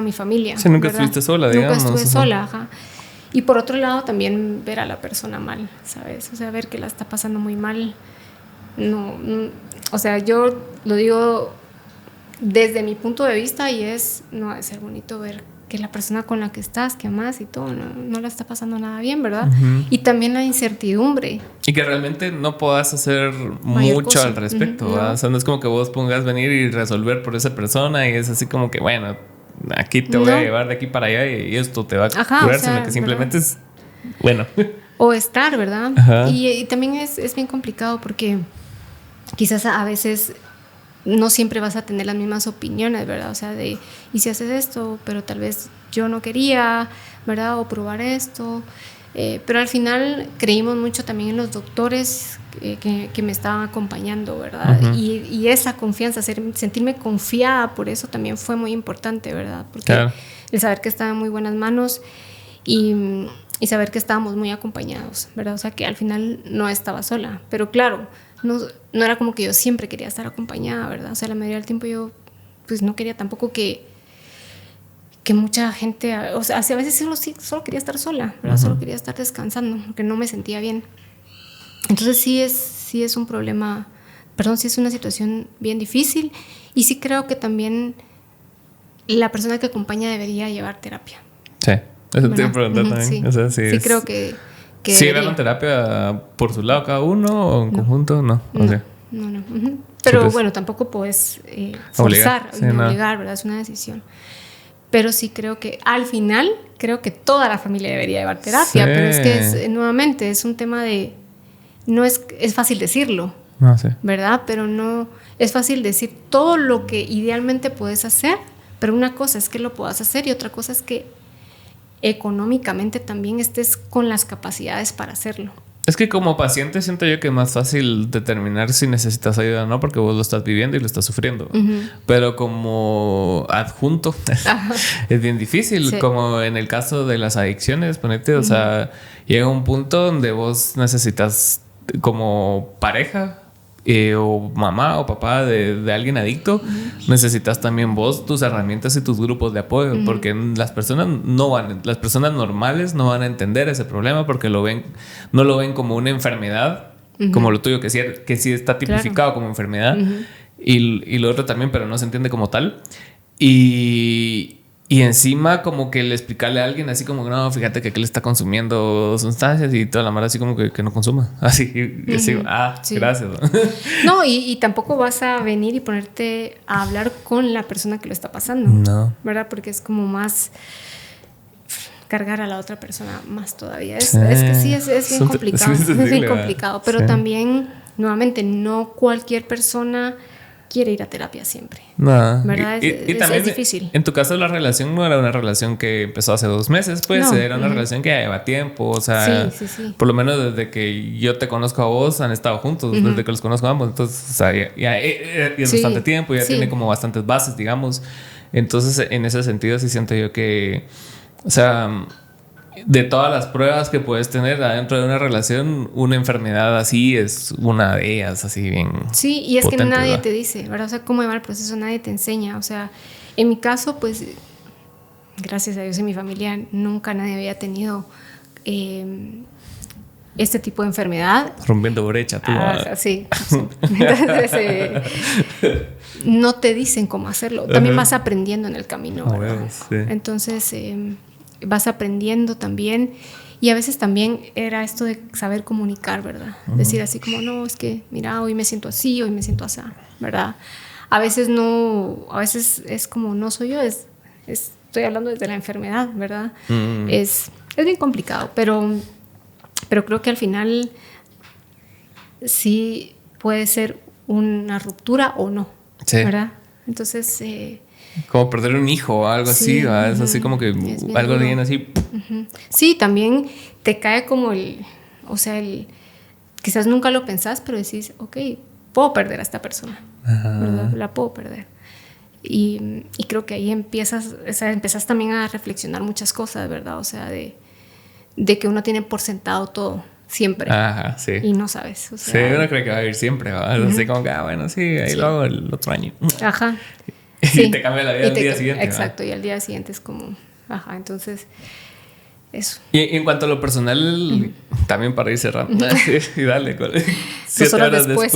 B: mi familia.
A: Sí, nunca estuviste sola, digamos.
B: Nunca estuve sola, ajá. Y por otro lado, también ver a la persona mal, ¿sabes? O sea, ver que la está pasando muy mal. No, o sea, yo lo digo desde mi punto de vista y no ha de ser bonito ver que la persona con la que estás, que amas y todo, no la está pasando nada bien, ¿verdad? Y también la incertidumbre.
A: Y que realmente no puedas hacer mucho al respecto, ¿verdad? No. O sea, no es como que vos pongas venir y resolver por esa persona y es así como que, bueno, aquí te voy a llevar de aquí para allá y esto te va a curar, o sea, sino que simplemente ¿verdad? Es, bueno.
B: O estar, ¿verdad? Y también es bien complicado porque quizás a veces no siempre vas a tener las mismas opiniones, ¿verdad? O sea, y si haces esto, pero tal vez yo no quería, ¿verdad? O probar esto. Pero al final creímos mucho también en los doctores que me estaban acompañando, ¿verdad? Y esa confianza, sentirme confiada por eso también fue muy importante, ¿verdad? Porque el saber que estaba en muy buenas manos y saber que estábamos muy acompañados, ¿verdad? O sea, que al final no estaba sola. Pero claro, no era como que yo siempre quería estar acompañada, ¿verdad? O sea, la mayoría del tiempo yo pues no quería tampoco que mucha gente, o sea, a veces solo quería estar sola, ¿verdad? Solo quería estar descansando, porque no me sentía bien. Entonces sí es un problema, sí es una situación bien difícil y sí creo que también la persona que acompaña debería llevar terapia.
A: Sí, eso te iba a preguntar también.
B: Sí,
A: o sea, sí
B: creo que
A: ¿sí llevan terapia por su lado cada uno o en conjunto? No. Okay.
B: No. Pero sí, pues, bueno, tampoco puedes forzar, obligar, ¿verdad? Es una decisión. Pero sí creo que al final, creo que toda la familia debería llevar terapia, pero es que nuevamente es un tema de, no es fácil decirlo, ¿verdad? Pero no es fácil decir todo lo que idealmente puedes hacer, pero una cosa es que lo puedas hacer y otra cosa es que económicamente también estés con las capacidades para hacerlo.
A: Es que como paciente siento yo que es más fácil determinar si necesitas ayuda o no, porque vos lo estás viviendo y lo estás sufriendo. Pero como adjunto es bien difícil, como en el caso de las adicciones, ponete, o sea, llega un punto donde vos necesitas como pareja o mamá o papá de alguien adicto, necesitas también vos tus herramientas y tus grupos de apoyo, porque las personas normales no van a entender ese problema porque no lo ven como una enfermedad, como lo tuyo, que sí está tipificado como enfermedad, y lo otro también, pero no se entiende como tal. Y encima como que le explicarle a alguien así como, no, fíjate que él está consumiendo sustancias y toda la mara así como que no consuma. Así, y así, sí. Gracias.
B: No, y tampoco vas a venir y ponerte a hablar con la persona que lo está pasando.
A: No.
B: ¿Verdad? Porque es como más cargar a la otra persona más todavía. Es que sí, es bien complicado. Es bien complicado. Pero también, nuevamente, no cualquier persona quiere ir a terapia siempre.
A: No.
B: ¿Verdad?
A: Y también
B: es difícil.
A: En tu caso, la relación no era una relación que empezó hace 2 meses, pues
B: no.
A: Era una relación que ya lleva tiempo. O sea,
B: sí.
A: Por lo menos desde que yo te conozco a vos, han estado juntos, desde que los conozco a ambos. Entonces, o sea, ya es bastante tiempo, ya tiene como bastantes bases, digamos. Entonces, en ese sentido, sí siento yo que, o sea, de todas las pruebas que puedes tener adentro de una relación, una enfermedad así es una de ellas, así bien.
B: Sí, y es
A: potente,
B: que nadie
A: ¿verdad?
B: te dice, ¿verdad? O sea, cómo llevar el proceso, nadie te enseña. O sea, en mi caso, pues, gracias a Dios en mi familia nunca nadie había tenido este tipo de enfermedad.
A: Rompiendo brecha, tú.
B: Sí. Entonces, no te dicen cómo hacerlo. También vas aprendiendo en el camino, ¿verdad?
A: Sí.
B: Entonces, vas aprendiendo también. Y a veces también era esto de saber comunicar, ¿verdad? Decir así como, no, es que, mira, hoy me siento así, hoy me siento así, ¿verdad? A veces no, a veces es como, no soy yo, estoy hablando desde la enfermedad, ¿verdad? Es bien complicado, pero creo que al final sí puede ser una ruptura o no, ¿verdad? Entonces...
A: como perder un hijo o algo así, ¿verdad? Es así como que algo bien así.
B: Sí, también te cae como quizás nunca lo pensás, pero decís, ok, puedo perder a esta persona, ¿verdad? La puedo perder. Y creo que ahí empezás también a reflexionar muchas cosas, ¿verdad? O sea, de que uno tiene por sentado todo, siempre.
A: Ajá, sí.
B: Y no sabes. O sea,
A: sí, uno cree que va a ir siempre, ¿verdad? Así como que, bueno, sí, ahí lo hago el otro año.
B: Ajá.
A: Y te cambia la vida al día siguiente.
B: Exacto, y al día siguiente es como, entonces, eso.
A: Y en cuanto a lo personal, también para ir cerrando, y dale, 7 horas después.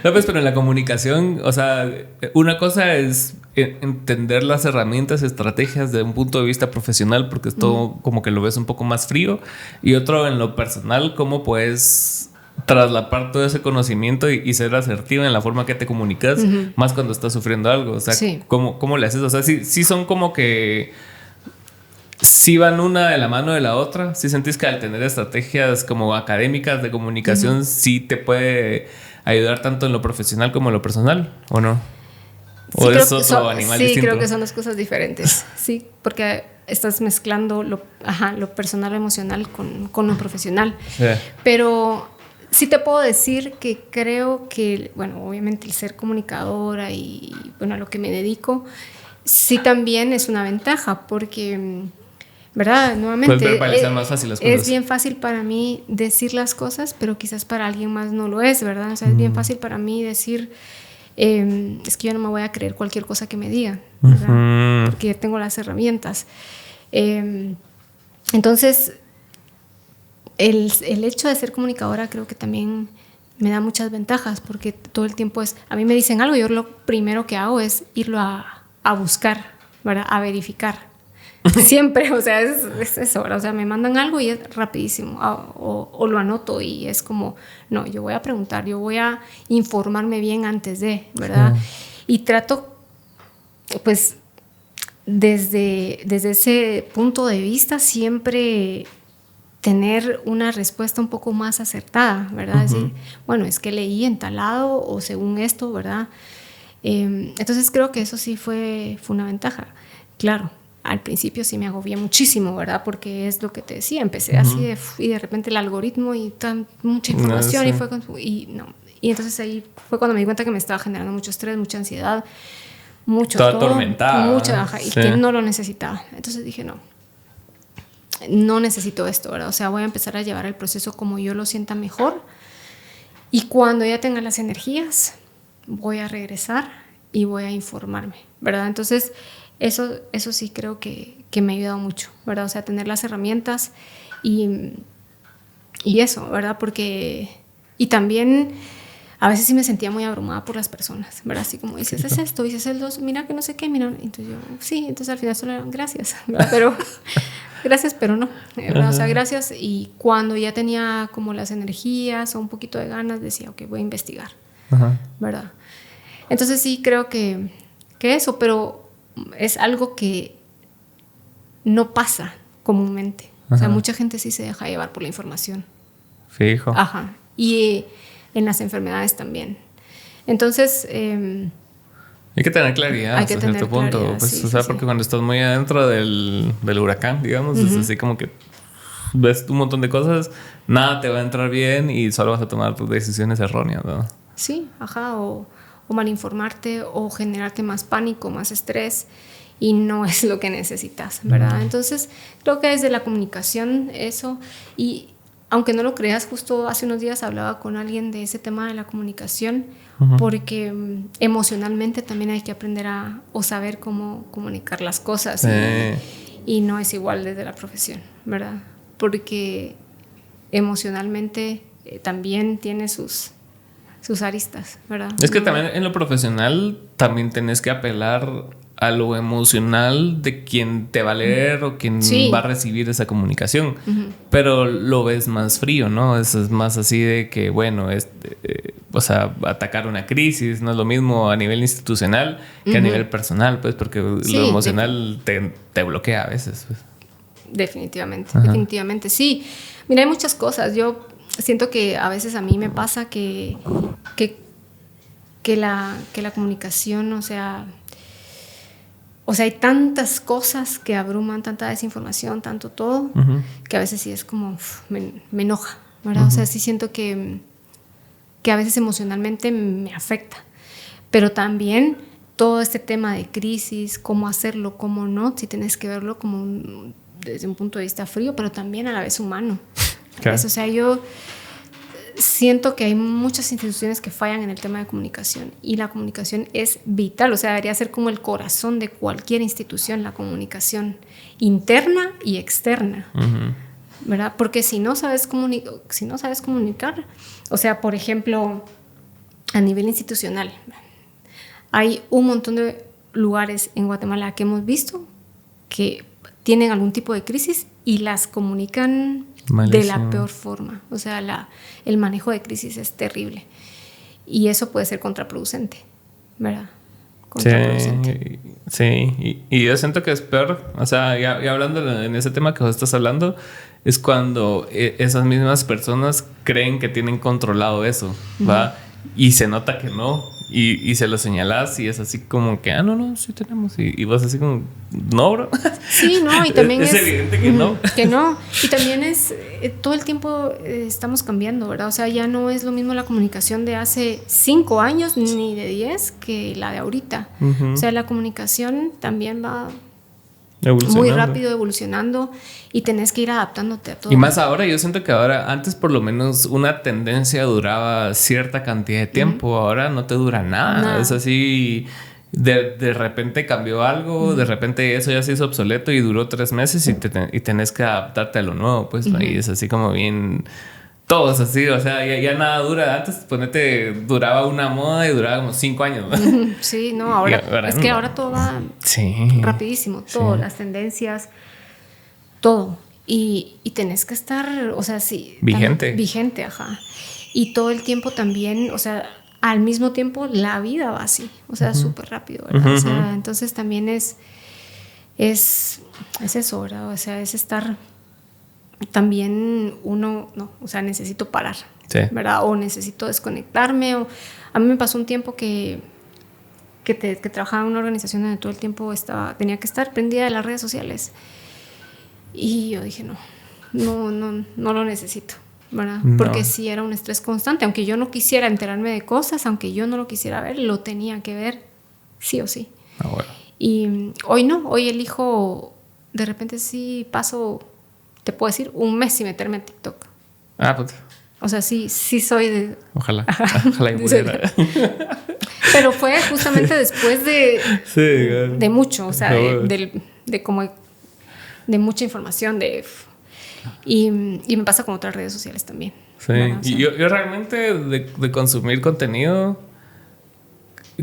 A: No, pues, pero en la comunicación, o sea, una cosa es entender las herramientas, estrategias de un punto de vista profesional, porque es todo como que lo ves un poco más frío, y otro en lo personal, cómo puedes traslapar todo ese conocimiento y ser asertiva en la forma que te comunicas, más cuando estás sufriendo algo. O sea, ¿cómo le haces? O sea, sí son como que sí van una de la mano de la otra. Sí sentís que al tener estrategias como académicas de comunicación, sí te puede ayudar tanto en lo profesional como en lo personal, ¿o no?
B: Sí,
A: ¿O es otro animal distinto?
B: Sí, creo que son dos cosas diferentes. Sí, porque estás mezclando lo personal o emocional con lo profesional. Sí. Pero sí te puedo decir que creo que, bueno, obviamente el ser comunicadora y, bueno, a lo que me dedico, sí también es una ventaja porque, ¿verdad? Nuevamente,
A: puedes verbalizar más fácil las cosas.
B: Es bien fácil para mí decir las cosas, pero quizás para alguien más no lo es, ¿verdad? O sea, es bien fácil para mí decir, es que yo no me voy a creer cualquier cosa que me digan, ¿verdad? Porque ya tengo las herramientas. Entonces, el hecho de ser comunicadora creo que también me da muchas ventajas, porque todo el tiempo a mí me dicen algo y yo lo primero que hago es irlo a buscar, ¿verdad? A verificar. Siempre, o sea, es eso, ¿verdad? O sea, me mandan algo y es rapidísimo, o lo anoto y es como, no, yo voy a preguntar, yo voy a informarme bien antes de, ¿verdad? Y trato, pues, desde ese punto de vista siempre tener una respuesta un poco más acertada, ¿verdad? Decir, bueno, es que leí en tal lado o según esto, ¿verdad? Entonces creo que eso sí fue una ventaja. Claro, al principio sí me agobié muchísimo, ¿verdad? Porque es lo que te decía, empecé así y de repente el algoritmo y mucha información y entonces ahí fue cuando me di cuenta que me estaba generando mucho estrés, mucha ansiedad,
A: toda atormentada,
B: y que no lo necesitaba. Entonces dije, no necesito esto, ¿verdad? O sea, voy a empezar a llevar el proceso como yo lo sienta mejor Y cuando ya tenga las energías, voy a regresar y voy a informarme, ¿verdad? Entonces, eso sí creo que me ha ayudado mucho, ¿verdad? O sea, tener las herramientas y eso, ¿verdad? Porque... Y también... A veces sí me sentía muy abrumada por las personas, ¿verdad? Así como dices, es esto, dices el 2, mira que no sé qué, mira. Entonces yo, sí, entonces al final solo eran gracias, ¿verdad? Pero gracias, pero no, ¿verdad? O sea, gracias. Y cuando ya tenía como las energías o un poquito de ganas, decía, ok, voy a investigar, ¿verdad? Entonces sí creo que eso, pero es algo que no pasa comúnmente. O sea, mucha gente sí se deja llevar por la información.
A: Fijo.
B: Ajá. Y... en las enfermedades también. Entonces...
A: hay que tener claridad hasta cierto punto. Pues, sí, o sea, porque cuando estás muy adentro del huracán, digamos, es así como que ves un montón de cosas, nada te va a entrar bien y solo vas a tomar tus decisiones erróneas, ¿no?
B: Sí, ajá, o malinformarte o generarte más pánico, más estrés, y no es lo que necesitas, ¿verdad? Entonces, creo que desde la comunicación eso, y aunque no lo creas, justo hace unos días hablaba con alguien de ese tema de la comunicación, porque emocionalmente también hay que aprender o saber cómo comunicar las cosas, y no es igual desde la profesión, ¿verdad? Porque emocionalmente también tiene sus aristas, ¿verdad?
A: Es que también en lo profesional también tenés que apelar a lo emocional de quien te va a leer o quien va a recibir esa comunicación. Pero lo ves más frío, ¿no? Eso es más así de que, bueno, o sea, atacar una crisis no es lo mismo a nivel institucional que a nivel personal, pues, porque lo emocional te bloquea a veces, pues.
B: Definitivamente, definitivamente, sí. Mira, hay muchas cosas. Yo siento que a veces a mí me pasa que la comunicación, o sea, hay tantas cosas que abruman, tanta desinformación, tanto todo, que a veces sí es como, me enoja, ¿verdad? O sea, sí siento que a veces emocionalmente me afecta. Pero también todo este tema de crisis, cómo hacerlo, cómo no, sí tienes que verlo como desde un punto de vista frío, pero también a la vez humano. Claro. O sea, yo siento que hay muchas instituciones que fallan en el tema de comunicación, y la comunicación es vital, o sea, debería ser como el corazón de cualquier institución, la comunicación interna y externa, ¿verdad? Porque si no sabes comunicar, o sea, por ejemplo, a nivel institucional, hay un montón de lugares en Guatemala que hemos visto que tienen algún tipo de crisis y las comunican de la peor forma. O sea, el manejo de crisis es terrible. Y eso puede ser contraproducente, ¿verdad? Contraproducente.
A: Sí. Y yo siento que es peor. O sea, ya hablando en ese tema que vos estás hablando, es cuando esas mismas personas creen que tienen controlado eso, ¿va? Y se nota que no. Y se lo señalas y es así como que, no, sí tenemos. Y vos así como, no, bro.
B: Sí, no, y también
A: es evidente que no.
B: Que no. Y también todo el tiempo estamos cambiando, ¿verdad? O sea, ya no es lo mismo la comunicación de hace 5 años ni de 10 que la de ahorita. O sea, la comunicación también va muy rápido evolucionando y tenés que ir adaptándote a todo.
A: Y más ahora, yo siento que ahora, antes por lo menos una tendencia duraba cierta cantidad de tiempo, ahora no te dura nada. Es así, de repente cambió algo, de repente eso ya se hizo obsoleto y duró 3 meses y tenés que adaptarte a lo nuevo, pues, y es así como bien... Todo es así, o sea, ya nada dura. Antes, duraba una moda y duraba como 5 años, ¿no?
B: Sí, no, ahora es que ahora todo va rapidísimo, todo, las tendencias, todo. Y tenés que estar, o sea, sí. Vigente, ajá. Y todo el tiempo también, o sea, al mismo tiempo la vida va así, o sea, súper rápido, ¿verdad? O sea, entonces también es eso, ¿verdad? O sea, es estar... También o sea, necesito parar, ¿verdad? O necesito desconectarme. A mí me pasó un tiempo que trabajaba en una organización donde todo el tiempo tenía que estar prendida de las redes sociales. Y yo dije, no lo necesito, ¿verdad? No. Porque sí era un estrés constante. Aunque yo no quisiera enterarme de cosas, aunque yo no lo quisiera ver, lo tenía que ver sí o sí.
A: Bueno.
B: Y hoy elijo, de repente sí paso... Te puedo decir un mes sin meterme en TikTok.
A: Pues.
B: O sea, sí soy de...
A: Ojalá y pudiera.
B: Pero fue justamente después de mucho, o sea, de como de mucha información, y me pasa con otras redes sociales también.
A: Sí, ¿verdad? O sea, y yo realmente de consumir contenido,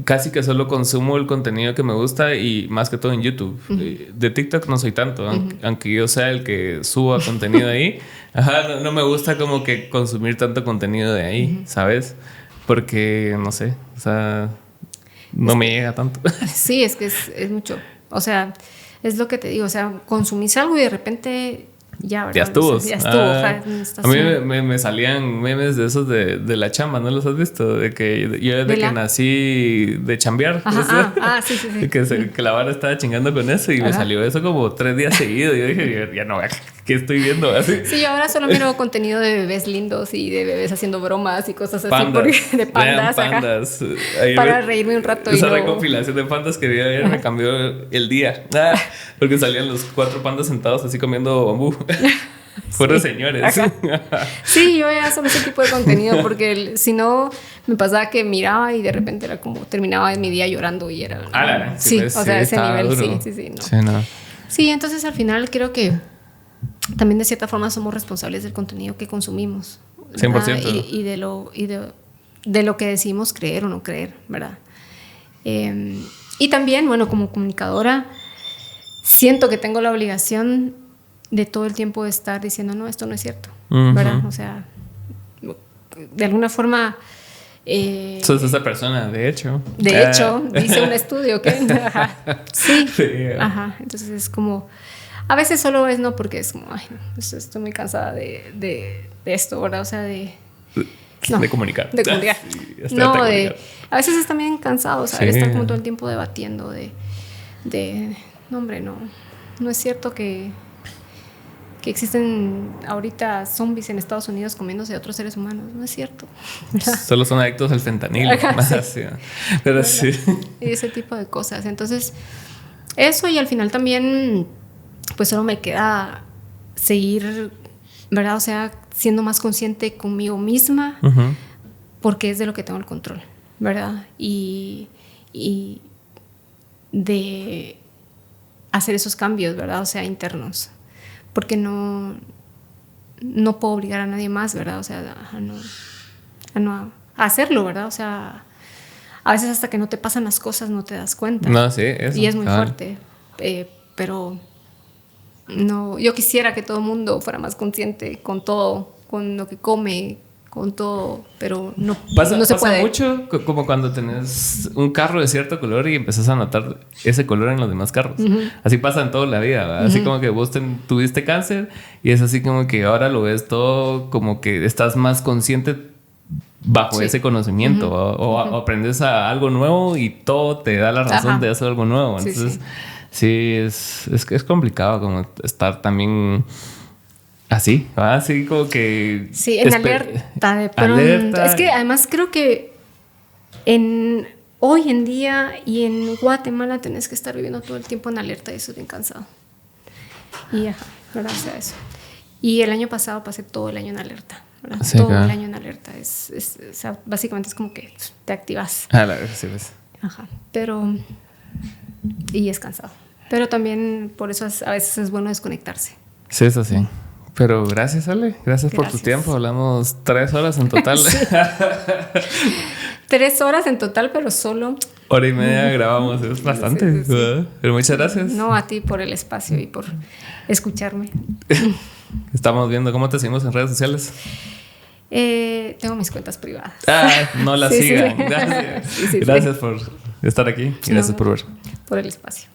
A: casi que solo consumo el contenido que me gusta y más que todo en YouTube. De TikTok no soy tanto, aunque yo sea el que suba contenido ahí. No me gusta como que consumir tanto contenido de ahí, ¿sabes? Porque, no sé, o sea, no me llega tanto.
B: Sí, es que es mucho. O sea, es lo que te digo, o sea, consumís algo y de repente... Ya estuvo.
A: A mí me salían memes de esos de la chamba, ¿no los has visto? De que yo que nací de chambear. Sí. Que la vara estaba chingando con eso y me salió eso como 3 días seguidos. Y yo dije, ya no, ¿qué estoy viendo? Así.
B: Sí, yo ahora solo miro contenido de bebés lindos y de bebés haciendo bromas y cosas así. De pandas. Para reírme un rato.
A: Esa recopilación de pandas que vi ayer me cambió el día. Porque salían los 4 pandas sentados así comiendo bambú. Fueron señores.
B: Sí, yo ya solo ese tipo de contenido porque si no me pasaba que miraba y de repente era como terminaba mi día llorando y era o sea, ese nivel duro. Sí, entonces al final creo que también de cierta forma somos responsables del contenido que consumimos,
A: 100%.
B: y de lo que decidimos creer o no creer, ¿verdad? Y también, bueno, como comunicadora siento que tengo la obligación de todo el tiempo estar diciendo, no, esto no es cierto, ¿verdad? O sea, de alguna forma...
A: Sos esa persona, de hecho.
B: De hecho, dice un estudio que... Sí. Entonces es como... A veces solo es no porque es como, ay, no, estoy muy cansada de esto, ¿verdad? O sea, de
A: comunicar.
B: De comunicar. A veces es también cansado, o sea, estar como todo el tiempo debatiendo no, hombre, no es cierto que existen ahorita zombies en Estados Unidos comiéndose a otros seres humanos. No es cierto, ¿verdad?
A: Solo son adictos al fentanilo. Pero sí.
B: Y ese tipo de cosas. Entonces, eso, y al final también, pues solo me queda seguir, ¿verdad? O sea, siendo más consciente conmigo misma, porque es de lo que tengo el control, ¿verdad? Y de hacer esos cambios, ¿verdad? O sea, internos. Porque no puedo obligar a nadie más, ¿verdad? O sea, a hacerlo, ¿verdad? O sea, a veces hasta que no te pasan las cosas no te das cuenta.
A: No, sí, eso.
B: Y es muy fuerte. Pero no, yo quisiera que todo el mundo fuera más consciente con todo, con lo que come, con todo, pero no se puede.
A: Pasa mucho como cuando tenés un carro de cierto color y empezás a notar ese color en los demás carros. Así pasa en toda la vida, ¿verdad? Así como que vos tuviste cáncer y es así como que ahora lo ves todo como que estás más consciente bajo ese conocimiento, o aprendes algo nuevo y todo te da la razón de hacer algo nuevo. Entonces es complicado como estar también... Así como que...
B: Sí, en alerta. Pero es que además creo que hoy en día y en Guatemala tenés que estar viviendo todo el tiempo en alerta y eso es bien cansado. Y ¿verdad? O sea, eso. Y el año pasado pasé todo el año en alerta, ¿verdad? Sí, todo el año en alerta. O sea, básicamente es como que te activas.
A: La verdad, sí, ves.
B: Pero... Y es cansado. Pero también por eso a veces es bueno desconectarse.
A: Sí, eso sí. Pero gracias, Ale. Gracias por tu tiempo. Hablamos 3 horas en total.
B: 3 horas en total, pero solo...
A: 1:30 grabamos. Es bastante. Sí. Pero muchas gracias.
B: No, a ti por el espacio y por escucharme.
A: Estamos viendo cómo te seguimos en redes sociales.
B: Tengo mis cuentas privadas.
A: No las sigan. Gracias. Gracias por estar aquí y gracias por ver.
B: Por el espacio.